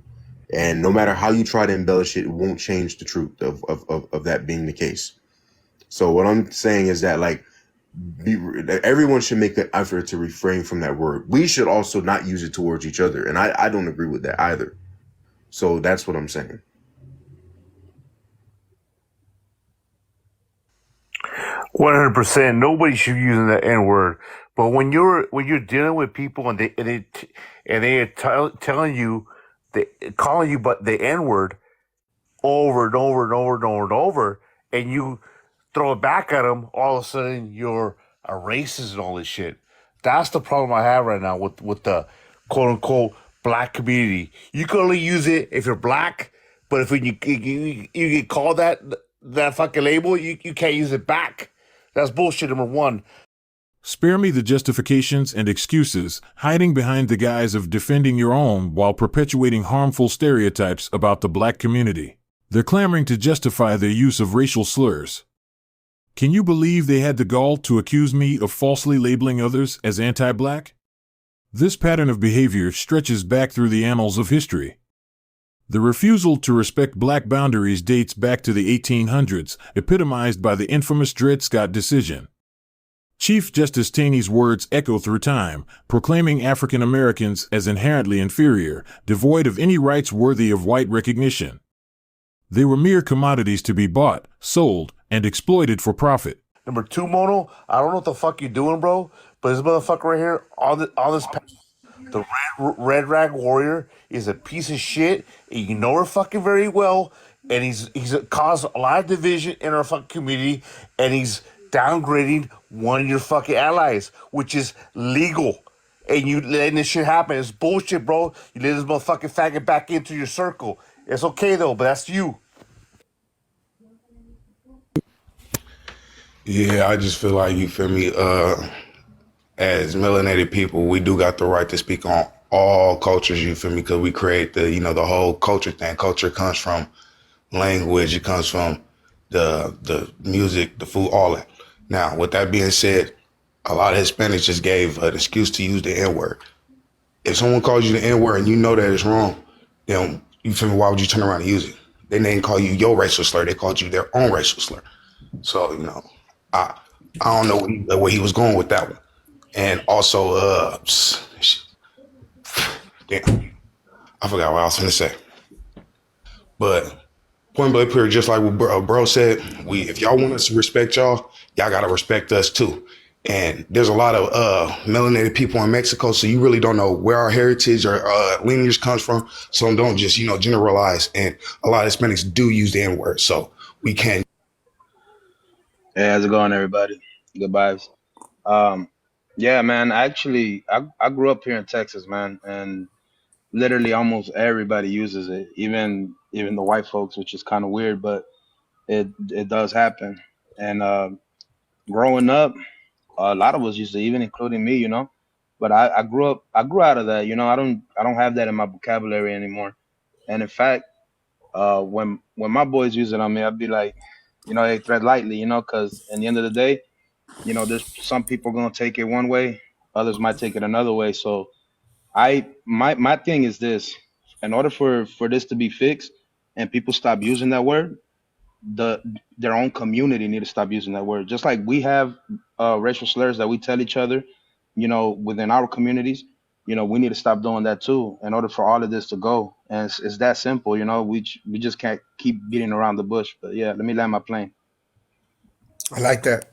Speaker 8: And no matter how you try to embellish it, it won't change the truth of that being the case. So what I'm saying is that everyone should make an effort to refrain from that word. We should also not use it towards each other. And I don't agree with that either. So that's what I'm saying.
Speaker 11: 100%. Nobody should be using the N word. But when you're dealing with people and they are telling you, calling you but the N word over and over and over and over and over, and you throw it back at them, all of a sudden you're a racist and all this shit. That's the problem I have right now with the quote unquote black community. You can only use it if you're black, but if you get called that fucking label, you can't use it back. That's bullshit, number one.
Speaker 1: Spare me the justifications and excuses, hiding behind the guise of defending your own while perpetuating harmful stereotypes about the black community. They're clamoring to justify their use of racial slurs. Can you believe they had the gall to accuse me of falsely labeling others as anti-black? This pattern of behavior stretches back through the annals of history. The refusal to respect black boundaries dates back to the 1800s, epitomized by the infamous Dred Scott decision. Chief Justice Taney's words echo through time, proclaiming African Americans as inherently inferior, devoid of any rights worthy of white recognition. They were mere commodities to be bought, sold, and exploited for profit.
Speaker 11: Number two, Mono, I don't know what the fuck you're doing, bro, but this motherfucker right here, the red rag warrior is a piece of shit, and you know her fucking very well, and he's caused a lot of division in our fucking community, and he's downgrading one of your fucking allies, which is legal. And you letting this shit happen. It's bullshit, bro. You let this motherfucking faggot back into your circle. It's okay though, but that's you.
Speaker 10: Yeah, I just feel like, you feel me, as melanated people, we do got the right to speak on all cultures, you feel me, because we create the whole culture thing. Culture comes from language, it comes from the music, the food, all that. Now, with that being said, a lot of Hispanics just gave an excuse to use the N-word. If someone calls you the N-word and you know that it's wrong, then you feel me, why would you turn around and use it? They didn't call you your racial slur, they called you their own racial slur. So, I don't know where he was going with that one. And also, damn, I forgot what I was going to say. But point blank period, just like what bro said, if y'all want us to respect y'all got to respect us too. And there's a lot of melanated people in Mexico, so you really don't know where our heritage or lineage comes from. So don't just, generalize. And a lot of Hispanics do use the N-word, so we can't.
Speaker 12: Hey, how's it going, everybody? Good vibes. Yeah, man. Actually, I grew up here in Texas, man, and literally almost everybody uses it, even the white folks, which is kind of weird, but it does happen. And growing up, a lot of us used to, even including me, But I grew out of that, I don't have that in my vocabulary anymore. And in fact, when my boys use it on me, I'd be like, hey, tread lightly, because in the end of the day, there's some people gonna take it one way, others might take it another way. So my thing is this: in order for this to be fixed and people stop using that word, their own community need to stop using that word. Just like we have racial slurs that we tell each other, within our communities, we need to stop doing that too in order for all of this to go. And it's that simple, we just can't keep beating around the bush. But yeah, let me land my plane.
Speaker 2: I like that.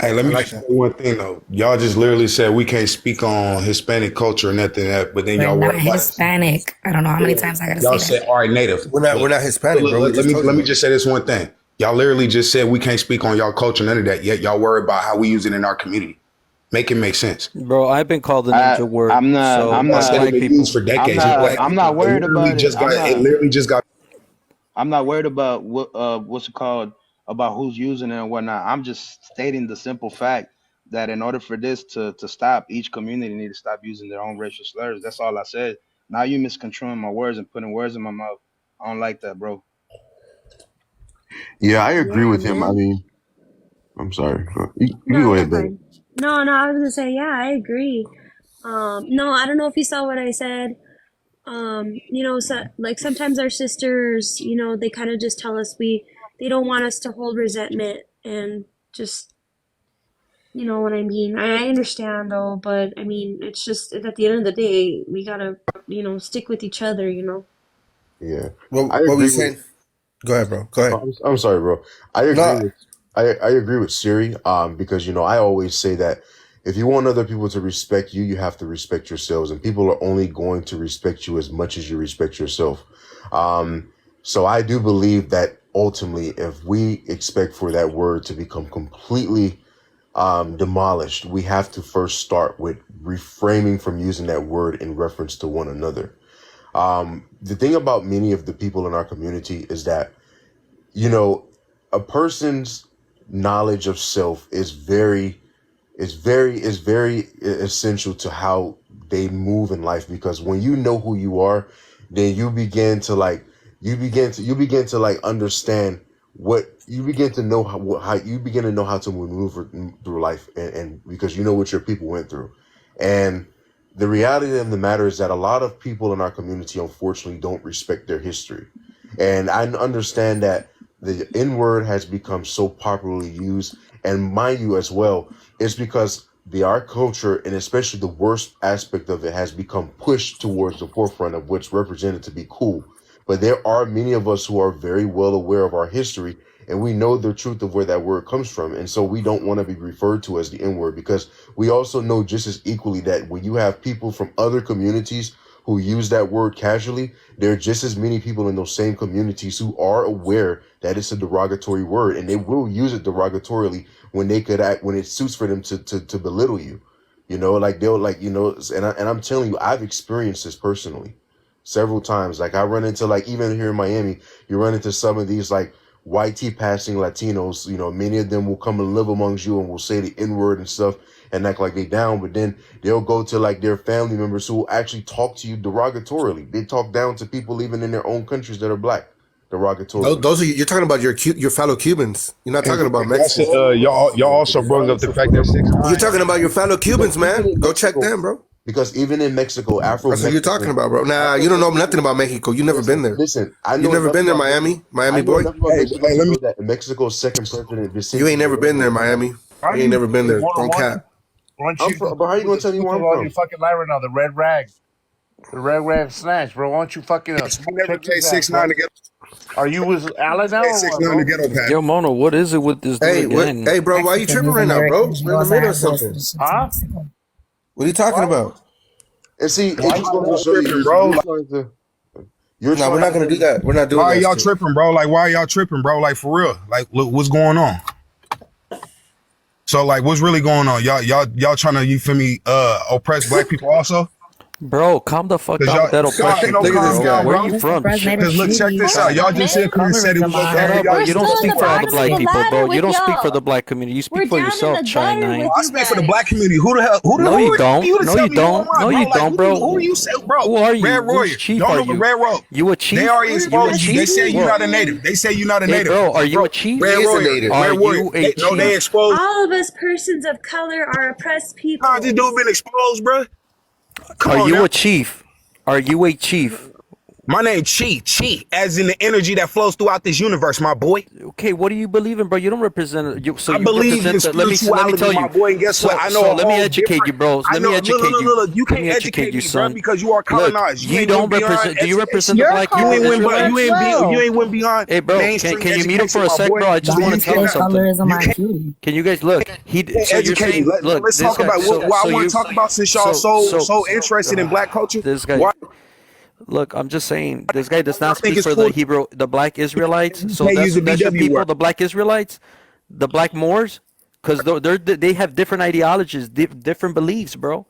Speaker 10: Hey, let me just say one thing though. Y'all just literally said we can't speak on Hispanic culture or nothing that, but then
Speaker 7: We're
Speaker 10: y'all
Speaker 7: not
Speaker 10: were
Speaker 7: Hispanic. I don't know how many times I gotta
Speaker 10: y'all
Speaker 7: say
Speaker 10: said all right, native.
Speaker 2: We're not Hispanic, bro.
Speaker 10: Let me just say this one thing. Y'all literally just said we can't speak on y'all culture, none of that. Yet y'all worry about how we use it in our community. Make it make sense.
Speaker 3: Bro, I've been called the ninja word.
Speaker 12: I'm not
Speaker 3: black people.
Speaker 10: Used for decades.
Speaker 12: I'm not worried about it.
Speaker 10: It literally just got.
Speaker 12: I'm not worried about what's it called, about who's using it and whatnot. I'm just stating the simple fact that in order for this to stop, each community need to stop using their own racial slurs. That's all I said. Now you misconstruing my words and putting words in my mouth. I don't like that, bro.
Speaker 8: Yeah, I agree
Speaker 4: Yeah,
Speaker 8: with him. I
Speaker 4: man.
Speaker 8: mean, I'm sorry. You
Speaker 4: No,
Speaker 8: go
Speaker 4: you're
Speaker 8: ahead, brother.
Speaker 4: fine. No, I was gonna say, yeah, I agree. No, I don't know if you saw what I said. So like sometimes our sisters, they kind of just tell us they don't want us to hold resentment and just, you know what I mean. I understand though, but I mean, it's just at the end of the day, we gotta, stick with each other,
Speaker 8: Yeah, I
Speaker 2: What we
Speaker 8: agree with.
Speaker 2: saying? Go ahead, bro. Go ahead.
Speaker 8: I'm sorry, bro. I agree
Speaker 2: No,
Speaker 8: with. I agree with Siri. Because I always say that if you want other people to respect you, you have to respect yourselves, and people are only going to respect you as much as you respect yourself. So I do believe that ultimately, if we expect for that word to become completely demolished, we have to first start with reframing from using that word in reference to one another. The thing about many of the people in our community is that, you know, a person's knowledge of self is very essential to how they move in life, because when you know who you are, then you begin to understand what you begin to know how you begin to know how to maneuver through life, and because you know what your people went through. And the reality of the matter is that a lot of people in our community unfortunately don't respect their history. And I understand that the N word has become so popularly used, and mind you as well, it's because our culture, and especially the worst aspect of it, has become pushed towards the forefront of what's represented to be cool. But there are many of us who are very well aware of our history, and we know the truth of where that word comes from. And so we don't want to be referred to as the N word, because we also know just as equally that when you have people from other communities who use that word casually, there are just as many people in those same communities who are aware that it's a derogatory word, and they will use it derogatorily when they could act, when it suits for them to belittle you. You know, like they'll like, you know, and I'm telling you, I've experienced this personally several times. Like I run into, like, even here in Miami, you run into some of these like white tea passing Latinos. You know, many of them will come and live amongst you and will say the N word and stuff and act like they down, but then they'll go to like their family members who will actually talk to you derogatorily. They talk down to people even in their own countries that are black derogatorily.
Speaker 2: Those are, you're talking about your fellow Cubans. You're not talking about Mexicans.
Speaker 10: Y'all also brought up the fact that 6ix9ine.
Speaker 2: You're talking about your fellow Cubans, man. Go check them, bro.
Speaker 8: Because even in Mexico,
Speaker 2: That's what you're talking about, bro. Nah, you don't know nothing about Mexico. You never been there.
Speaker 8: Listen, I know
Speaker 2: you never been there, Miami boy.
Speaker 8: Mexico's second president.
Speaker 2: You ain't never been there, Miami. You ain't never been there. Don't cap.
Speaker 11: But how you gonna tell me where I'm from? You fucking lie right now. The red rag snatch, bro. Why don't you fucking
Speaker 10: never pay 6ix9ine to get.
Speaker 11: Are you with Alan now?
Speaker 10: 6ix9ine to ghetto pass.
Speaker 3: Yo, Mono, what is it with this dude again?
Speaker 2: Hey, bro, why you tripping right now, bro? We're in the middle of something.
Speaker 11: Huh?
Speaker 2: What are you talking about?
Speaker 8: And see,
Speaker 10: bro.
Speaker 2: No, we're not gonna do that. We're not doing that.
Speaker 10: Why are y'all tripping, bro? Like, why are y'all tripping, bro? Like, for real? Like, look, what's going on? So, like, what's really going on? Y'all trying to, you feel me, oppress black people also?
Speaker 3: Bro, calm the fuck down with that oppression.
Speaker 2: Look at this guy.
Speaker 3: Where are you from?
Speaker 10: Because look, check this out. Y'all just said it was okay.
Speaker 3: Bro, you don't speak for all the black people, bro. You don't speak for the black community. You speak for yourself, China.
Speaker 10: I speak for the black community. Who the hell?
Speaker 3: No, you don't. No, you don't. No, you don't, bro.
Speaker 10: Who are you, bro?
Speaker 3: Who are you?
Speaker 10: Red Warrior.
Speaker 3: Which chief
Speaker 10: Don't
Speaker 3: are
Speaker 10: know the
Speaker 3: you?
Speaker 10: Red Rope.
Speaker 3: You a chief?
Speaker 10: They already exposed you. They say you're not a native. They say you're not a
Speaker 3: Hey,
Speaker 10: native.
Speaker 3: bro, are you a chief?
Speaker 10: Red Warrior. Red Warrior. No, they exposed.
Speaker 4: All of us persons of color are oppressed people.
Speaker 10: Nah, this dude been exposed, bro.
Speaker 3: Are you a chief? Are you a chief?
Speaker 10: My name Chi, as in the energy that flows throughout this universe, my boy.
Speaker 3: Okay, what do you believe in, bro? You don't represent.
Speaker 10: I believe in spirituality, my boy. And guess what? I know.
Speaker 3: Let me educate you, bro. Let me educate you.
Speaker 10: Look, you can't educate me, bro, because you are colonized.
Speaker 3: You don't represent. Do you represent the black people?
Speaker 10: You ain't went beyond.
Speaker 3: Hey, bro, can you mute him for a sec, bro? I just want to tell him something. Can you guys look?
Speaker 10: Educate me. Let's talk about what I want to talk about, since y'all so interested in black culture.
Speaker 3: This guy. Look, I'm just saying, this guy does not speak for the black Israelites. So that's your people, the black Israelites, the black Moors, because they have different ideologies, different beliefs, bro.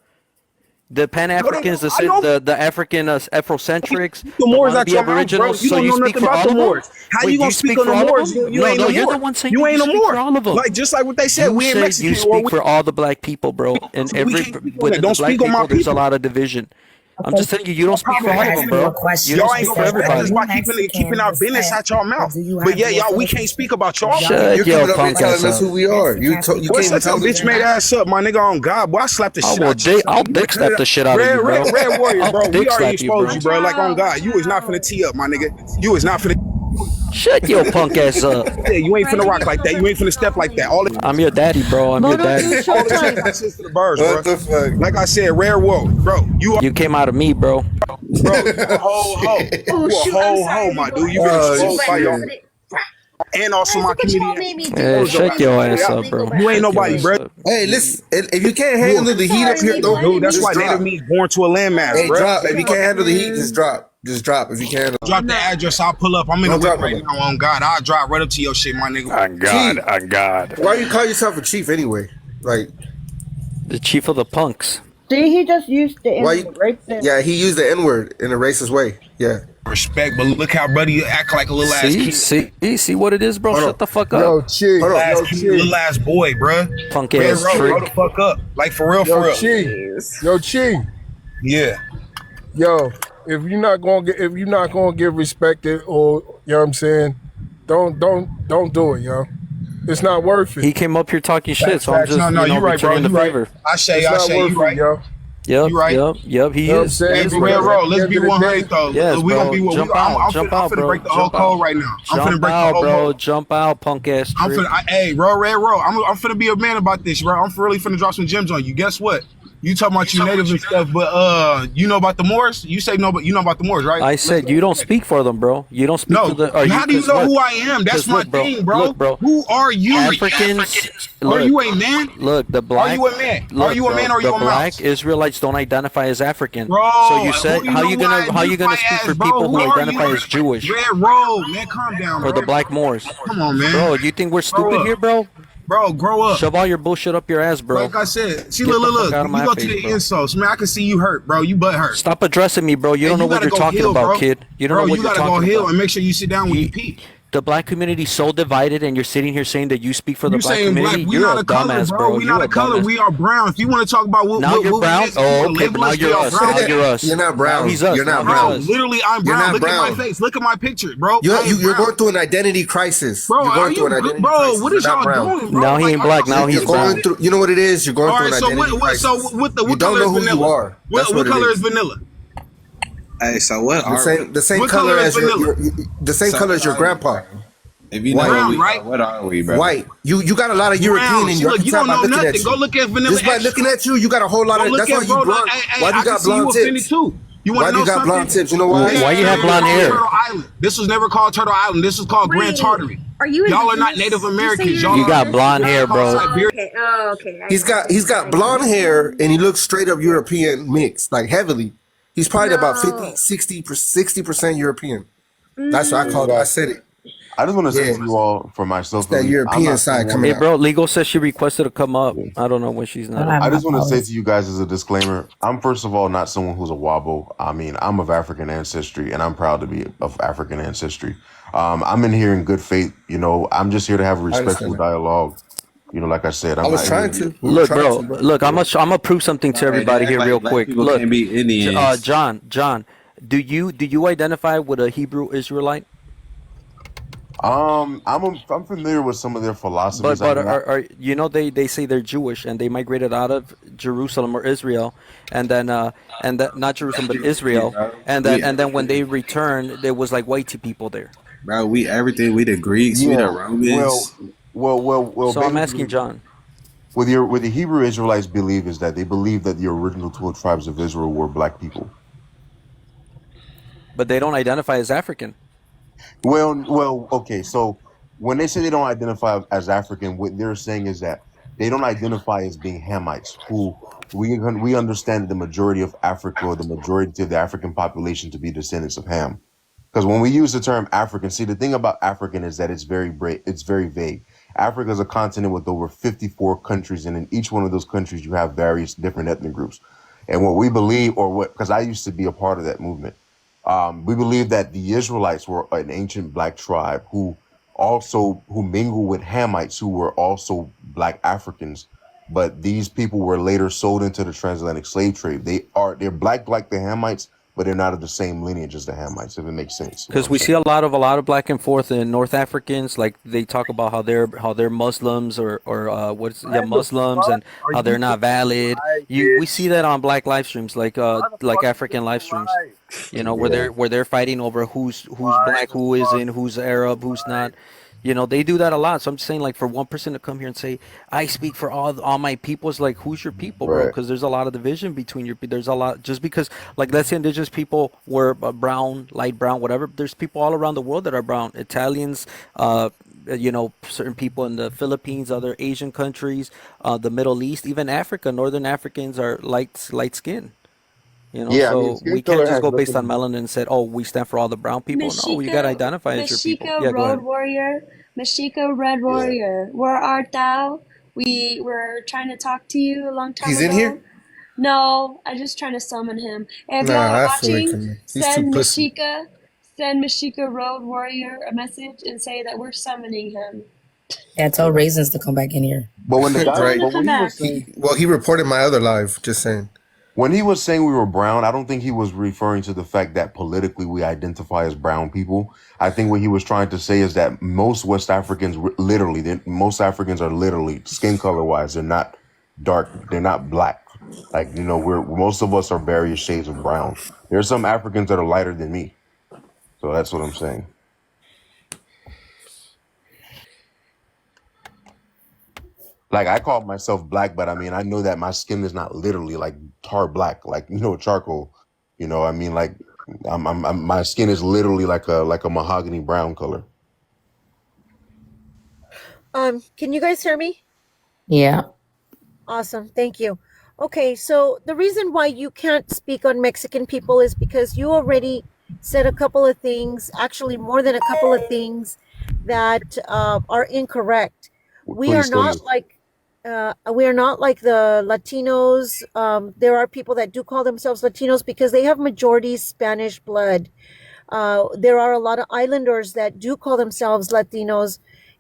Speaker 3: The Pan-Africans, the African Afrocentrics,
Speaker 10: the Moors are
Speaker 3: the Aboriginals.
Speaker 10: You don't know nothing about the Moors. How you gonna speak on the Moors? You ain't no
Speaker 3: you're the one saying
Speaker 10: you ain't no
Speaker 3: more. All of them.
Speaker 10: Like, just like what they said, we ain't Mexican.
Speaker 3: You speak for all the black people, bro. And within the black people, there's a lot of division. I'm just telling you, you don't speak for all of them, bro. You don't speak for everybody.
Speaker 10: Just by keeping our business out your mouth. But yeah, y'all, we can't speak about y'all.
Speaker 3: Shut your punk ass up.
Speaker 2: Us who we are. You
Speaker 10: can't tell bitch made ass up, my nigga. On God, boy, I slapped the shit out you.
Speaker 3: I'll dick slap the shit out of you, bro.
Speaker 10: Red Warrior, bro. We already exposed you, bro. Like, on God, you is not finna tee up, my nigga. You is not finna.
Speaker 3: Shut your punk ass up.
Speaker 10: Yeah, you ain't finna rock like that. You ain't finna step like that.
Speaker 3: I'm your daddy, bro. I'm your daddy.
Speaker 10: All the shit to the birds, bro. What the fuck? Like I said, Rare Wolf, bro. You
Speaker 3: came out of me, bro.
Speaker 10: Bro, you a whole hoe. You a whole hoe, my dude. You been exposed by y'all. And also my community.
Speaker 3: Yeah, shut your ass up, bro.
Speaker 10: You ain't nobody, bro.
Speaker 2: Hey, listen. If you can't handle the heat up here,
Speaker 10: dude, that's why native meat born to a landmass,
Speaker 2: hey,
Speaker 10: bro.
Speaker 2: Drop. If you can't handle the heat, just drop. Just drop if you can.
Speaker 10: Drop the address. I'll pull up. I'm in the
Speaker 2: Don't
Speaker 10: whip
Speaker 2: drop
Speaker 10: right
Speaker 2: no more.
Speaker 10: now. On God, I'll drive right up to your shit, my nigga.
Speaker 13: On God,
Speaker 2: Chief,
Speaker 13: on God.
Speaker 2: why you call yourself a chief anyway? Like,
Speaker 3: The chief of the punks.
Speaker 9: See, he just used the
Speaker 2: why
Speaker 9: N-word
Speaker 2: you?
Speaker 9: right there.
Speaker 2: Yeah, he used the N-word in a racist way. Yeah.
Speaker 10: Respect, but look how buddy act like a little ass kid.
Speaker 3: See what it is, bro?
Speaker 2: Hold
Speaker 3: Shut
Speaker 2: on.
Speaker 3: the fuck
Speaker 14: Yo,
Speaker 3: up.
Speaker 14: Chief.
Speaker 2: Hold on.
Speaker 14: Yo,
Speaker 10: Ass kid, little
Speaker 14: Chief.
Speaker 10: ass boy, bruh.
Speaker 3: Punk
Speaker 10: Red
Speaker 3: ass
Speaker 10: Road, grow
Speaker 3: trick.
Speaker 10: the fuck up. Like for real, for
Speaker 14: Yo,
Speaker 10: real.
Speaker 14: Chief. Yo, Chief.
Speaker 10: Yeah.
Speaker 14: Yo, if you're not gonna get respected, or you know what I'm saying, don't do it, yo. It's not worth it.
Speaker 3: He came up here talking shit, so I'm
Speaker 10: Facts.
Speaker 3: just
Speaker 10: No, you right, bro.
Speaker 3: returning the
Speaker 10: You right.
Speaker 3: favor.
Speaker 10: I
Speaker 14: It's
Speaker 10: say,
Speaker 14: not worth
Speaker 10: you right.
Speaker 14: it, yo.
Speaker 3: Yep,
Speaker 10: You right.
Speaker 3: yep. He
Speaker 14: You know what I'm
Speaker 3: is.
Speaker 14: saying?
Speaker 10: Hey,
Speaker 14: Because
Speaker 10: Red
Speaker 14: at
Speaker 10: Road,
Speaker 14: the
Speaker 10: let's
Speaker 14: end
Speaker 10: be
Speaker 14: of the
Speaker 10: 100
Speaker 14: day,
Speaker 10: though.
Speaker 3: Yes,
Speaker 10: We gonna
Speaker 3: bro.
Speaker 10: be.
Speaker 3: Jump
Speaker 10: I'm
Speaker 3: out,
Speaker 10: finna
Speaker 3: bro.
Speaker 10: break the whole
Speaker 3: Jump
Speaker 10: code
Speaker 3: out.
Speaker 10: right now. I'm finna
Speaker 3: Jump
Speaker 10: break the
Speaker 3: out,
Speaker 10: whole
Speaker 3: bro.
Speaker 10: code.
Speaker 3: Jump out, punk ass
Speaker 10: I'm
Speaker 3: trick.
Speaker 10: finna. Hey, Red Road. I'm finna be a man about this, bro. I'm really finna drop some gems on you. Guess what? You talking about you native and stuff, but you know about the Moors? You say no, but you know about the Moors, right?
Speaker 3: I said you don't speak for them, bro. You don't speak
Speaker 10: No.
Speaker 3: for the.
Speaker 10: How do you
Speaker 3: 'Cause
Speaker 10: know
Speaker 3: look,
Speaker 10: who I am? That's
Speaker 3: 'cause
Speaker 10: my
Speaker 3: look, bro.
Speaker 10: thing, bro.
Speaker 3: Look, bro.
Speaker 10: Who are you?
Speaker 3: Africans.
Speaker 10: Are
Speaker 3: Look,
Speaker 10: you a man?
Speaker 3: look, the black.
Speaker 10: Are you a man?
Speaker 3: Look,
Speaker 10: Are you a
Speaker 3: bro,
Speaker 10: man or are you
Speaker 3: the
Speaker 10: a
Speaker 3: black
Speaker 10: mouse?
Speaker 3: Israelites don't identify as African.
Speaker 10: Bro,
Speaker 3: So you said
Speaker 10: who you
Speaker 3: how
Speaker 10: know
Speaker 3: you
Speaker 10: why I
Speaker 3: gonna
Speaker 10: identify
Speaker 3: speak
Speaker 10: as,
Speaker 3: for
Speaker 10: bro?
Speaker 3: people
Speaker 10: Who
Speaker 3: who
Speaker 10: are
Speaker 3: identify
Speaker 10: you?
Speaker 3: as Jewish
Speaker 10: Red Road, man, calm down,
Speaker 3: or
Speaker 10: bro.
Speaker 3: the black Moors?
Speaker 10: Come on, man.
Speaker 3: Bro, you think we're
Speaker 10: Grow
Speaker 3: stupid
Speaker 10: up.
Speaker 3: here, bro?
Speaker 10: Bro, grow up.
Speaker 3: Shove all your bullshit up your ass, bro.
Speaker 10: Like I said, see,
Speaker 3: Get the fuck
Speaker 10: look.
Speaker 3: out of
Speaker 10: You
Speaker 3: my
Speaker 10: go to
Speaker 3: face,
Speaker 10: the
Speaker 3: bro.
Speaker 10: insults, man. I can see you hurt, bro. You butt hurt.
Speaker 3: Stop addressing me, bro. You
Speaker 10: Hey,
Speaker 3: don't know what
Speaker 10: gotta
Speaker 3: you're
Speaker 10: go
Speaker 3: talking
Speaker 10: heal,
Speaker 3: about,
Speaker 10: bro.
Speaker 3: kid. You don't
Speaker 10: Bro,
Speaker 3: know what
Speaker 10: you
Speaker 3: you're
Speaker 10: gotta go
Speaker 3: talking
Speaker 10: heal
Speaker 3: about.
Speaker 10: and make sure you sit down when you pee.
Speaker 3: The black community's so divided, and you're sitting here saying that you speak for the
Speaker 10: You
Speaker 3: black
Speaker 10: saying black?
Speaker 3: community.
Speaker 10: We
Speaker 3: You're
Speaker 10: not
Speaker 3: a
Speaker 10: a color,
Speaker 3: dumbass,
Speaker 10: bro. We
Speaker 3: You're
Speaker 10: not
Speaker 3: a
Speaker 10: a color.
Speaker 3: dumbass.
Speaker 10: We are brown. If you want to talk about
Speaker 3: Now you're
Speaker 10: what
Speaker 3: brown.
Speaker 10: we is,
Speaker 3: Oh,
Speaker 10: you
Speaker 3: okay,
Speaker 10: label
Speaker 3: but now
Speaker 10: us, we
Speaker 3: you're
Speaker 10: are
Speaker 3: us.
Speaker 10: brown.
Speaker 3: Now you're us.
Speaker 2: You're not
Speaker 3: Now
Speaker 2: brown.
Speaker 3: he's us.
Speaker 2: You're not
Speaker 3: Now he's
Speaker 10: Bro,
Speaker 2: brown.
Speaker 3: us.
Speaker 10: literally, I'm
Speaker 2: You're
Speaker 10: brown.
Speaker 2: not
Speaker 10: Look at my
Speaker 2: brown.
Speaker 10: face. Look at my picture, bro. I am
Speaker 2: You're
Speaker 10: brown.
Speaker 2: going through an identity crisis.
Speaker 10: Bro,
Speaker 2: You're
Speaker 10: are
Speaker 2: going through an
Speaker 10: you,
Speaker 2: identity
Speaker 10: bro?
Speaker 2: crisis.
Speaker 10: What
Speaker 2: You're
Speaker 10: is
Speaker 2: not
Speaker 10: y'all
Speaker 2: brown.
Speaker 10: doing, bro?
Speaker 3: Now he
Speaker 10: Like,
Speaker 3: ain't
Speaker 10: are
Speaker 3: black.
Speaker 10: y'all
Speaker 3: Now
Speaker 2: You're
Speaker 3: he's
Speaker 10: serious?
Speaker 2: going
Speaker 3: brown.
Speaker 2: through. You know what it is? You're going
Speaker 10: All
Speaker 2: through
Speaker 10: right.
Speaker 2: an
Speaker 10: So
Speaker 2: identity crisis.
Speaker 10: what
Speaker 2: You don't
Speaker 10: color
Speaker 2: know
Speaker 10: is
Speaker 2: who you
Speaker 10: vanilla?
Speaker 2: are. That's
Speaker 10: What
Speaker 2: what it
Speaker 10: color is
Speaker 2: is.
Speaker 10: vanilla?
Speaker 15: Hey, so what are we?
Speaker 2: The same
Speaker 10: What
Speaker 2: color
Speaker 10: color is
Speaker 2: as
Speaker 10: vanilla?
Speaker 2: the same
Speaker 15: So
Speaker 2: color
Speaker 15: what
Speaker 2: as your
Speaker 15: are we,
Speaker 2: grandpa.
Speaker 15: bro? If you know
Speaker 2: White.
Speaker 15: what
Speaker 10: Brown,
Speaker 15: we are,
Speaker 10: right?
Speaker 15: what are we, bro?
Speaker 2: White. You got a lot of European
Speaker 10: Brown.
Speaker 2: in
Speaker 10: See,
Speaker 2: you. I
Speaker 10: look,
Speaker 2: can
Speaker 10: you
Speaker 2: tell
Speaker 10: don't
Speaker 2: by
Speaker 10: know
Speaker 2: looking at
Speaker 10: nothing. Go
Speaker 2: you.
Speaker 10: look at vanilla
Speaker 2: Just by looking
Speaker 10: extra.
Speaker 2: at you, you got a whole lot
Speaker 10: Go
Speaker 2: of.
Speaker 10: look
Speaker 2: That's why
Speaker 10: at
Speaker 2: you
Speaker 10: bro.
Speaker 2: blonde.
Speaker 10: Hey,
Speaker 2: Why do
Speaker 10: I
Speaker 2: you
Speaker 10: can
Speaker 2: got
Speaker 10: see you
Speaker 2: blonde
Speaker 10: offended
Speaker 2: tips?
Speaker 10: too. You want
Speaker 2: Why
Speaker 10: to
Speaker 2: do
Speaker 10: know
Speaker 2: you got blonde
Speaker 10: something?
Speaker 2: tips? You know why?
Speaker 3: Why
Speaker 10: This
Speaker 3: you
Speaker 10: is
Speaker 3: have
Speaker 10: never
Speaker 3: blonde
Speaker 10: called
Speaker 3: hair?
Speaker 10: Turtle Island. This was never called Turtle Island. This is called Grand
Speaker 4: Wait,
Speaker 10: Tartary.
Speaker 4: are you
Speaker 10: Y'all are not
Speaker 4: indigenous?
Speaker 10: Native
Speaker 4: Did you say
Speaker 10: Americans.
Speaker 4: you're
Speaker 10: Y'all
Speaker 3: You
Speaker 10: are
Speaker 3: got
Speaker 4: indigenous?
Speaker 3: blonde hair,
Speaker 10: called
Speaker 3: bro.
Speaker 4: Oh,
Speaker 10: Siberian.
Speaker 4: okay. Oh, okay. I
Speaker 2: He's
Speaker 4: got
Speaker 2: got
Speaker 4: it.
Speaker 2: blonde hair and he looks straight up European mixed, like heavily. He's probably about
Speaker 4: No.
Speaker 2: 60% European. That's what I called it. I
Speaker 4: Mm,
Speaker 2: said it.
Speaker 8: I just want to say
Speaker 2: Yeah.
Speaker 8: to you all, for
Speaker 2: It's
Speaker 8: myself at
Speaker 2: that
Speaker 8: least, I'm
Speaker 2: European
Speaker 8: not
Speaker 2: side
Speaker 8: someone.
Speaker 2: coming
Speaker 3: Hey,
Speaker 2: out.
Speaker 3: bro. Legal says she requested to come up. I don't know when she's not up.
Speaker 8: I just want to say to you guys as a disclaimer, I'm first of all not someone who's a wobble. I mean, I'm of African ancestry and I'm proud to be of African ancestry. I'm in here in good faith. You know, I'm just here to have a
Speaker 2: I understand
Speaker 8: respectful
Speaker 2: that.
Speaker 8: dialogue. You know, like I said,
Speaker 2: I
Speaker 8: I'm
Speaker 2: was
Speaker 8: not
Speaker 2: trying
Speaker 8: here.
Speaker 2: to. We were
Speaker 3: Look,
Speaker 2: trying
Speaker 3: bro.
Speaker 2: to, bro.
Speaker 3: Look, I'm gonna prove something to
Speaker 15: All right, they
Speaker 3: everybody
Speaker 15: act
Speaker 3: here
Speaker 15: like
Speaker 3: real
Speaker 15: black
Speaker 3: quick.
Speaker 15: people
Speaker 3: Look,
Speaker 15: can't be Indians.
Speaker 3: John, do you identify with a Hebrew Israelite?
Speaker 8: I'm familiar with some of their
Speaker 3: But
Speaker 8: philosophies. I
Speaker 3: but
Speaker 8: mean,
Speaker 3: are you know they say they're Jewish and they migrated out of Jerusalem or Israel, and then not Jerusalem but
Speaker 15: Yeah,
Speaker 3: Israel,
Speaker 15: bro.
Speaker 3: and
Speaker 15: We
Speaker 3: then when they
Speaker 15: everything,
Speaker 3: returned, there was like white people there.
Speaker 15: bro. We everything. We the Greeks. We
Speaker 8: yeah.
Speaker 15: the Romans.
Speaker 8: Well.
Speaker 3: So I'm asking
Speaker 8: Basically,
Speaker 3: John.
Speaker 8: what the Hebrew Israelites believe is that they believe that the original 12 tribes of Israel were black people.
Speaker 3: But they don't identify as African.
Speaker 8: Okay. So when they say they don't identify as African, what they're saying is that they don't identify as being Hamites, who we understand the majority of Africa or the majority of the African population to be descendants of Ham. Because when we use the term African, see the thing about African is that it's very vague. Africa is a continent with over 54 countries, and in each one of those countries, you have various different ethnic groups. And what we believe, because I used to be a part of that movement, we believe that the Israelites were an ancient black tribe who mingled with Hamites, who were also black Africans. But these people were later sold into the transatlantic slave trade. They're black like the Hamites, but they're not of the same lineage as the Hamites, if it makes sense. You know
Speaker 3: Because
Speaker 8: what
Speaker 3: we
Speaker 8: I'm
Speaker 3: see
Speaker 8: saying?
Speaker 3: a lot of back and forth in North Africans, like they talk about how they're Muslims or Muslims and
Speaker 14: Are
Speaker 3: how
Speaker 14: you
Speaker 3: they're not valid.
Speaker 14: surprised,
Speaker 3: We see that on black live streams,
Speaker 14: Why the fuck
Speaker 3: like
Speaker 14: are
Speaker 3: African
Speaker 14: you
Speaker 3: live streams,
Speaker 8: Yeah.
Speaker 3: where they're fighting over who's
Speaker 14: Why
Speaker 3: black,
Speaker 14: the
Speaker 3: who
Speaker 14: fuck
Speaker 3: isn't, who's Arab, who's not. They do that a lot. So I'm just saying, like, for one person to come here and say, "I speak for all my people," it's like, who's your people, bro?
Speaker 8: Right.
Speaker 3: Because there's a lot of division between there's a lot just because, like, let's say indigenous people were brown, light brown, whatever. There's people all around the world that are brown. Italians, certain people in the Philippines, other Asian countries, the Middle East, even Africa. Northern Africans are light skin. You know,
Speaker 8: Yeah, I mean,
Speaker 3: so we
Speaker 8: skin
Speaker 3: can't
Speaker 8: color
Speaker 3: just
Speaker 8: has
Speaker 3: go based on
Speaker 8: nothing.
Speaker 3: melanin and said, oh, we stand for all the brown people. No, you gotta identify as your people.
Speaker 4: Mashika
Speaker 3: Yeah, go
Speaker 4: Road
Speaker 3: ahead.
Speaker 4: Warrior, Mashika Red Warrior, where art thou? We were trying to talk to you a long time
Speaker 2: He's in
Speaker 4: ago.
Speaker 2: here?
Speaker 4: No, I'm just trying to summon him. If y'all
Speaker 2: Nah,
Speaker 4: are
Speaker 2: that's away
Speaker 4: watching,
Speaker 2: from me. He's too pussy.
Speaker 4: Send Mashika Road Warrior a message and say that we're summoning him.
Speaker 7: Yeah, tell Raisins to come back in here.
Speaker 8: But when the guy,
Speaker 4: Tell him to
Speaker 2: Right.
Speaker 8: but
Speaker 4: come
Speaker 8: when he
Speaker 4: back.
Speaker 8: was saying,
Speaker 2: He reported my other live. Just saying.
Speaker 8: when he was saying we were brown, I don't think he was referring to the fact that politically we identify as brown people. I think what he was trying to say is that most West Africans, most Africans are literally skin color wise, they're not dark, they're not black. Like, you know, most of us are various shades of brown. There's some Africans that are lighter than me. So that's what I'm saying. Like, I call myself black, but I mean, I know that my skin is not literally like tar black, like, you know, charcoal. You know, I mean, like, my skin is literally like a mahogany brown color.
Speaker 13: Can you guys hear me?
Speaker 7: Yeah.
Speaker 13: Awesome. Thank you. Okay, so the reason why you can't speak on Mexican people is because you already said a couple of things, actually more than a couple of things that are incorrect. We are
Speaker 8: Please tell me.
Speaker 13: not like the Latinos. There are people that do call themselves Latinos because they have majority Spanish blood. There are a lot of islanders that do call themselves Latinos,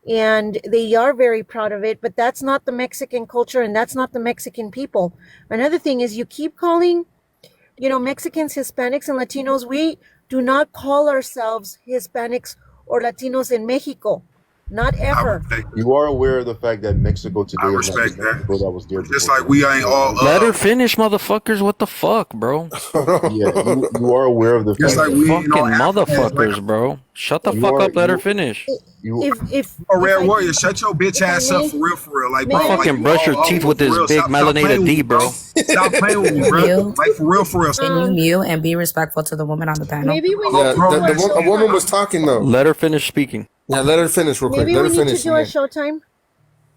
Speaker 13: and they are very proud of it, but that's not the Mexican culture and that's not the Mexican people. Another thing is you keep calling, Mexicans, Hispanics, and Latinos. We do not call ourselves Hispanics or Latinos in Mexico. Not ever.
Speaker 8: You are aware of the fact that Mexico today is not the
Speaker 10: respect that.
Speaker 8: Mexico that was there
Speaker 10: Just
Speaker 8: before.
Speaker 10: like we ain't all.
Speaker 3: Let her finish, motherfuckers. What the fuck, bro?
Speaker 8: Yeah, you are aware of the
Speaker 10: Just
Speaker 8: fact
Speaker 10: like
Speaker 8: that
Speaker 10: we
Speaker 3: Fucking
Speaker 10: ain't all Africans,
Speaker 3: motherfuckers, bro. Shut the
Speaker 8: You
Speaker 3: fuck
Speaker 8: are-
Speaker 3: up. Let her
Speaker 8: you-
Speaker 3: finish.
Speaker 13: If
Speaker 10: Red
Speaker 13: I
Speaker 10: Warrior,
Speaker 13: may-
Speaker 10: shut your bitch
Speaker 13: if I
Speaker 10: ass up
Speaker 13: may-
Speaker 10: for real. Like,
Speaker 13: may
Speaker 10: bro,
Speaker 13: I-
Speaker 10: like,
Speaker 3: Fucking
Speaker 10: you
Speaker 3: brush your
Speaker 10: all
Speaker 3: teeth
Speaker 10: over
Speaker 3: with
Speaker 10: for
Speaker 3: this
Speaker 10: real.
Speaker 3: big
Speaker 10: Stop
Speaker 3: melanated
Speaker 10: playing with
Speaker 3: D,
Speaker 10: me,
Speaker 3: bro.
Speaker 10: Stop playing with me,
Speaker 7: Can
Speaker 10: bro.
Speaker 7: you
Speaker 10: Like, for real.
Speaker 7: can you mute and be respectful to the woman on the panel?
Speaker 13: maybe we need
Speaker 2: Yeah,
Speaker 13: to do
Speaker 2: a woman was talking though.
Speaker 3: Let her finish speaking.
Speaker 2: Yeah, let her finish real quick.
Speaker 13: maybe
Speaker 2: Let
Speaker 13: we
Speaker 2: her
Speaker 13: need to
Speaker 2: finish.
Speaker 13: do a Showtime.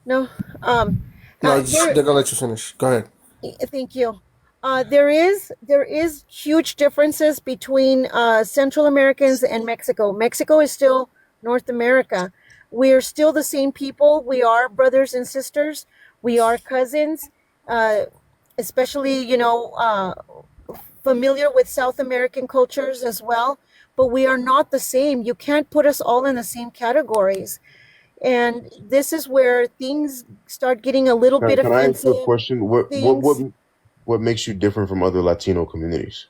Speaker 13: No,
Speaker 2: No,
Speaker 13: there-
Speaker 2: they're gonna let you finish. Go ahead.
Speaker 13: Thank you. There is huge differences between Central Americans and Mexico. Mexico is still North America. We are still the same people. We are brothers and sisters. We are cousins. Especially, familiar with South American cultures as well. But we are not the same. You can't put us all in the same categories. And this is where things start getting a little bit
Speaker 8: Can I ask you a
Speaker 13: offensive.
Speaker 8: question? What makes you different from other Latino communities?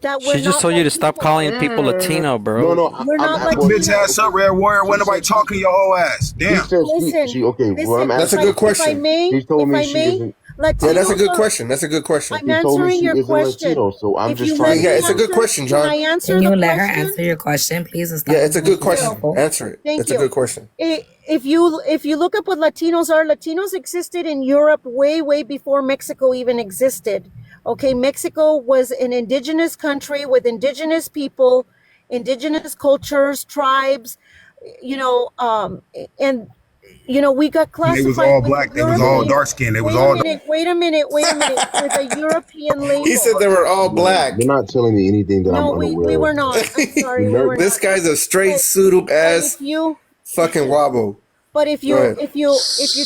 Speaker 13: That
Speaker 3: She just told you to stop calling people Latino, bro.
Speaker 8: No,
Speaker 13: We're not
Speaker 10: Shut your bitch ass up, Red Warrior. When nobody talking to your whole ass.
Speaker 8: She
Speaker 10: Damn.
Speaker 8: said
Speaker 13: Listen,
Speaker 8: she okay. Well, I'm
Speaker 2: That's a
Speaker 8: asking.
Speaker 2: good question.
Speaker 13: If I may,
Speaker 8: She told me she isn't.
Speaker 13: Latinos
Speaker 2: Yeah, that's a good
Speaker 13: are-
Speaker 2: question. That's a good question.
Speaker 13: I'm
Speaker 8: She told me
Speaker 13: answering
Speaker 8: she
Speaker 13: your
Speaker 8: isn't
Speaker 13: question.
Speaker 8: Latino, so I'm
Speaker 13: If
Speaker 8: just
Speaker 13: you
Speaker 8: trying
Speaker 13: let
Speaker 8: to.
Speaker 2: Yeah,
Speaker 13: me
Speaker 2: it's a good
Speaker 13: answer-
Speaker 2: question,
Speaker 13: Can I
Speaker 2: John.
Speaker 13: answer
Speaker 7: Can you
Speaker 13: the
Speaker 7: let her
Speaker 13: question?
Speaker 7: answer your question, please? And stop
Speaker 2: Yeah, it's a
Speaker 7: being
Speaker 2: good question.
Speaker 7: disrespectful?
Speaker 2: Answer it.
Speaker 13: Thank
Speaker 2: It's
Speaker 13: you.
Speaker 2: a good question.
Speaker 13: If you look up what Latinos are, Latinos existed in Europe way before Mexico even existed. Okay, Mexico was an indigenous country with indigenous people, indigenous cultures, tribes, and we got classified.
Speaker 10: They was all
Speaker 13: with
Speaker 10: black.
Speaker 13: a
Speaker 10: They was all
Speaker 13: European-
Speaker 10: dark skinned. They was
Speaker 13: Wait
Speaker 10: all.
Speaker 13: a minute. Wait a minute. With a European label.
Speaker 2: He said they were all black.
Speaker 8: You're not telling me anything that
Speaker 13: No,
Speaker 8: I'm unaware
Speaker 13: we
Speaker 8: of.
Speaker 13: were not. I'm sorry, we were
Speaker 2: This
Speaker 13: not.
Speaker 2: guy's a straight suited
Speaker 13: But
Speaker 2: ass
Speaker 13: if you
Speaker 2: fucking wobble.
Speaker 13: But if
Speaker 2: Go
Speaker 13: you
Speaker 2: ahead.
Speaker 13: if you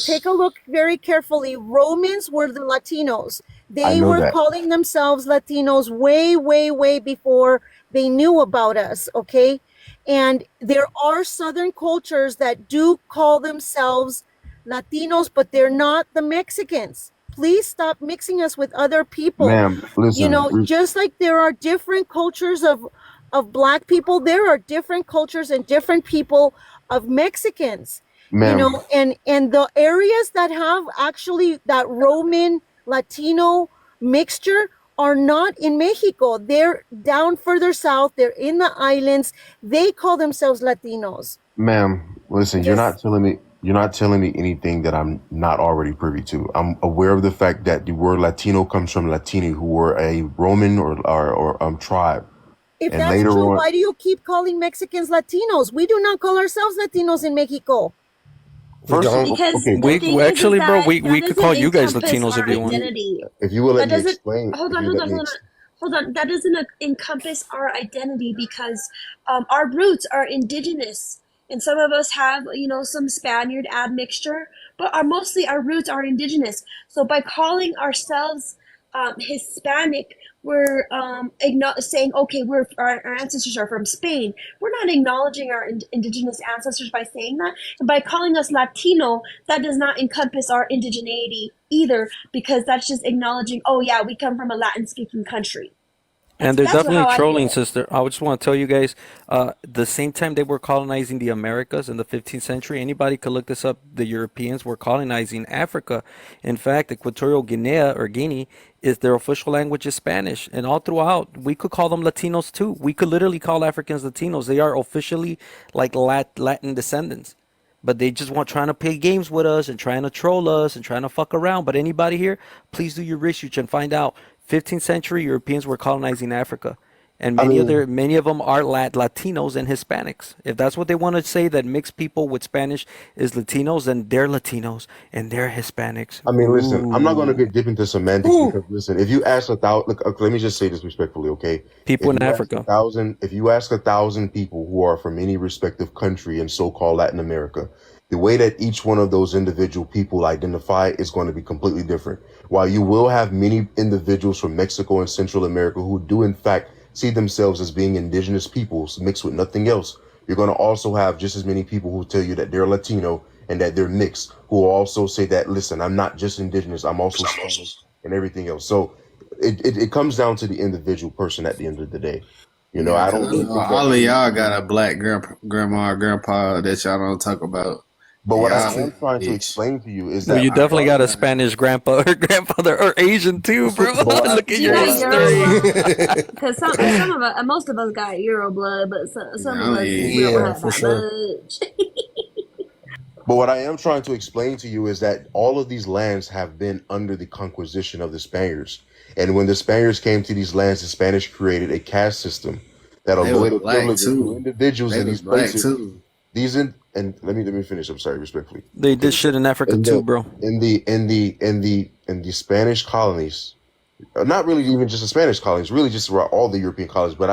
Speaker 13: take a look very carefully, Romans were the Latinos.
Speaker 8: I
Speaker 13: They
Speaker 8: know
Speaker 13: were
Speaker 8: that.
Speaker 13: calling themselves Latinos way before they knew about us, okay? And there are Southern cultures that do call themselves Latinos, but they're not the Mexicans. Please stop mixing us with other people.
Speaker 8: Ma'am, listen.
Speaker 13: Just like there are different cultures of black people, there are different cultures and different people of Mexicans.
Speaker 8: Ma'am.
Speaker 13: And the areas that have actually that Roman Latino mixture are not in Mexico. They're down further south. They're in the islands. They call themselves Latinos.
Speaker 8: Ma'am, listen, you're not telling me anything that I'm not already privy to. I'm aware of the fact that the word Latino comes from Latini, who were a Roman or tribe.
Speaker 13: If
Speaker 8: And
Speaker 13: that's
Speaker 8: later
Speaker 13: true,
Speaker 8: on-
Speaker 13: why do you keep calling Mexicans Latinos? We do not call ourselves Latinos in Mexico.
Speaker 8: First,
Speaker 4: Because
Speaker 8: okay,
Speaker 4: the thing is
Speaker 3: actually, bro,
Speaker 4: that
Speaker 3: we
Speaker 4: that
Speaker 3: could
Speaker 4: doesn't
Speaker 3: call you guys
Speaker 4: encompass
Speaker 3: Latinos if
Speaker 4: our
Speaker 3: you want.
Speaker 4: identity.
Speaker 8: if you will let
Speaker 4: That
Speaker 8: me
Speaker 4: doesn't.
Speaker 8: explain,
Speaker 4: Hold
Speaker 8: if
Speaker 4: on,
Speaker 8: you
Speaker 4: hold
Speaker 8: let
Speaker 4: on,
Speaker 8: me
Speaker 4: hold on. hold on, that doesn't encompass our identity because our roots are indigenous. And some of us have, some Spaniard admixture, but mostly our roots are indigenous. So by calling ourselves Hispanic, we're saying, okay, our ancestors are from Spain. We're not acknowledging our indigenous ancestors by saying that. And by calling us Latino, that does not encompass our indigeneity either, because that's just acknowledging, oh yeah, we come from a Latin-speaking country.
Speaker 3: And they're
Speaker 4: That's
Speaker 3: definitely
Speaker 4: how I
Speaker 3: trolling,
Speaker 4: feel.
Speaker 3: sister. I just want to tell you guys, the same time they were colonizing the Americas in the 15th century, anybody could look this up. The Europeans were colonizing Africa. In fact, Equatorial Guinea or Guinea is their official language is Spanish, and all throughout we could call them Latinos too. We could literally call Africans Latinos. They are officially like Latin descendants. But they just want trying to play games with us and trying to troll us and trying to fuck around. But anybody here, please do your research and find out. 15th century Europeans were colonizing Africa, and
Speaker 8: I mean,
Speaker 3: many of them are Latinos and Hispanics. If that's what they want to say, that mixed people with Spanish is Latinos, then they're Latinos and they're Hispanics.
Speaker 8: I mean, listen, I'm not going to
Speaker 3: Ooh,
Speaker 8: get dip into semantics because listen, if you ask 1,000, look, let me just say this respectfully, okay?
Speaker 3: people in Africa.
Speaker 8: If you ask 1,000 people who are from any respective country in so-called Latin America, the way that each one of those individual people identify is going to be completely different. While you will have many individuals from Mexico and Central America who do in fact see themselves as being indigenous peoples mixed with nothing else, you're going to also have just as many people who tell you that they're Latino and that they're mixed, who also say that, listen, I'm not just indigenous, I'm also Spanish and everything else. So it comes down to the individual person at the end of the day. You know,
Speaker 15: Yeah,
Speaker 8: I
Speaker 15: because
Speaker 8: don't
Speaker 15: I
Speaker 8: really
Speaker 15: know
Speaker 8: think
Speaker 15: all
Speaker 8: that.
Speaker 15: of y'all got a black grandma or grandpa that y'all don't talk about.
Speaker 8: But what I
Speaker 15: Y'all,
Speaker 8: am trying to
Speaker 15: bitch.
Speaker 8: explain to you is
Speaker 3: Well,
Speaker 8: that
Speaker 3: you definitely got a
Speaker 8: regardless,
Speaker 3: Spanish grandpa or grandfather or Asian too, bro.
Speaker 8: but what I,
Speaker 3: Look at
Speaker 4: You
Speaker 3: your
Speaker 8: but what
Speaker 4: got
Speaker 8: I
Speaker 4: Euro
Speaker 3: history.
Speaker 4: blood? Because some of us, most of us got Euro blood, but some of us, we don't
Speaker 2: Yeah,
Speaker 4: have
Speaker 2: for
Speaker 4: that
Speaker 2: sure.
Speaker 4: much.
Speaker 8: But what I am trying to explain to you is that all of these lands have been under the conquisition of the Spaniards. And when the Spaniards came to these lands, the Spanish created a caste system that
Speaker 15: They was
Speaker 8: allotted
Speaker 15: black
Speaker 8: privileges to
Speaker 15: too.
Speaker 8: individuals
Speaker 15: They
Speaker 8: in
Speaker 15: was
Speaker 8: these
Speaker 15: black
Speaker 8: places.
Speaker 15: too.
Speaker 8: And let me finish. I'm sorry, respectfully.
Speaker 3: They did
Speaker 8: Okay.
Speaker 3: shit in Africa
Speaker 8: In
Speaker 3: too,
Speaker 8: the
Speaker 3: bro.
Speaker 8: in the Spanish colonies, not really even just the Spanish colonies, really just throughout all the European colonies, but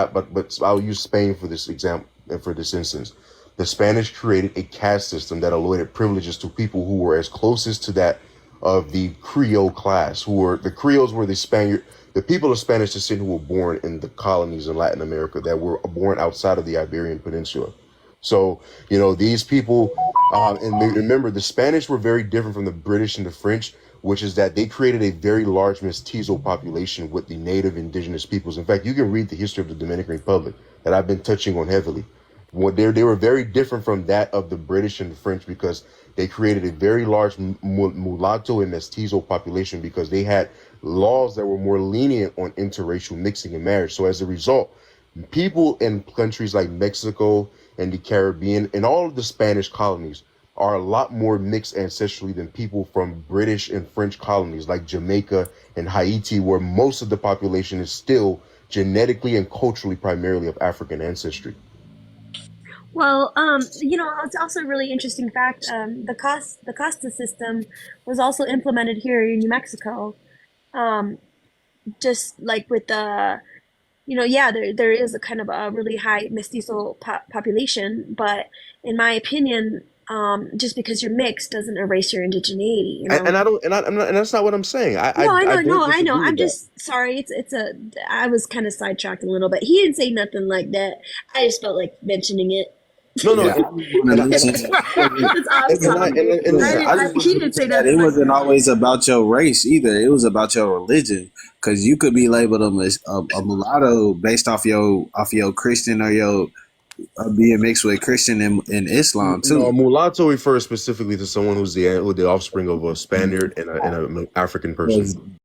Speaker 8: I'll use Spain for this example and for this instance. The Spanish created a caste system that allotted privileges to people who were as closest to that of the Creole class, the Creoles were the people of Spanish descent who were born in the colonies in Latin America that were born outside of the Iberian Peninsula. So, you know, these people, and remember, the Spanish were very different from the British and the French, which is that they created a very large mestizo population with the native indigenous peoples. In fact, you can read the history of the Dominican Republic that I've been touching on heavily. They were very different from that of the British and the French because they created a very large mulatto and mestizo population because they had laws that were more lenient on interracial mixing and marriage. So as a result, people in countries like Mexico and the Caribbean and all of the Spanish colonies are a lot more mixed ancestrally than people from British and French colonies like Jamaica and Haiti, where most of the population is still genetically and culturally primarily of African ancestry.
Speaker 4: Well, it's also a really interesting fact. The Costa system was also implemented here in New Mexico. Just like with the, yeah, there is a kind of a really high mestizo population, but in my opinion, just because you're mixed doesn't erase your indigeneity,
Speaker 8: And I don't, and I'm not, and that's not what I'm saying.
Speaker 4: No, I
Speaker 8: I
Speaker 4: know, no,
Speaker 8: don't
Speaker 4: I know.
Speaker 8: disagree
Speaker 4: I'm
Speaker 8: with that.
Speaker 4: just sorry. I was kind of sidetracked a little bit. He didn't say nothing like that. I just felt like mentioning it.
Speaker 8: No, no,
Speaker 15: Yeah, I just want to mention
Speaker 4: That's all I was calling you.
Speaker 8: and listen, I
Speaker 15: I
Speaker 8: just
Speaker 15: just want
Speaker 4: He
Speaker 15: to
Speaker 4: didn't say
Speaker 15: mention that
Speaker 4: nothing
Speaker 15: it
Speaker 4: like
Speaker 15: wasn't
Speaker 4: that.
Speaker 15: always about your race either. It was about your religion, because you could be labeled a mulatto based off your Christian or your being mixed with Christian and Islam
Speaker 8: no,
Speaker 15: too.
Speaker 8: mulatto refers specifically to someone who's the offspring of a Spaniard and an African person.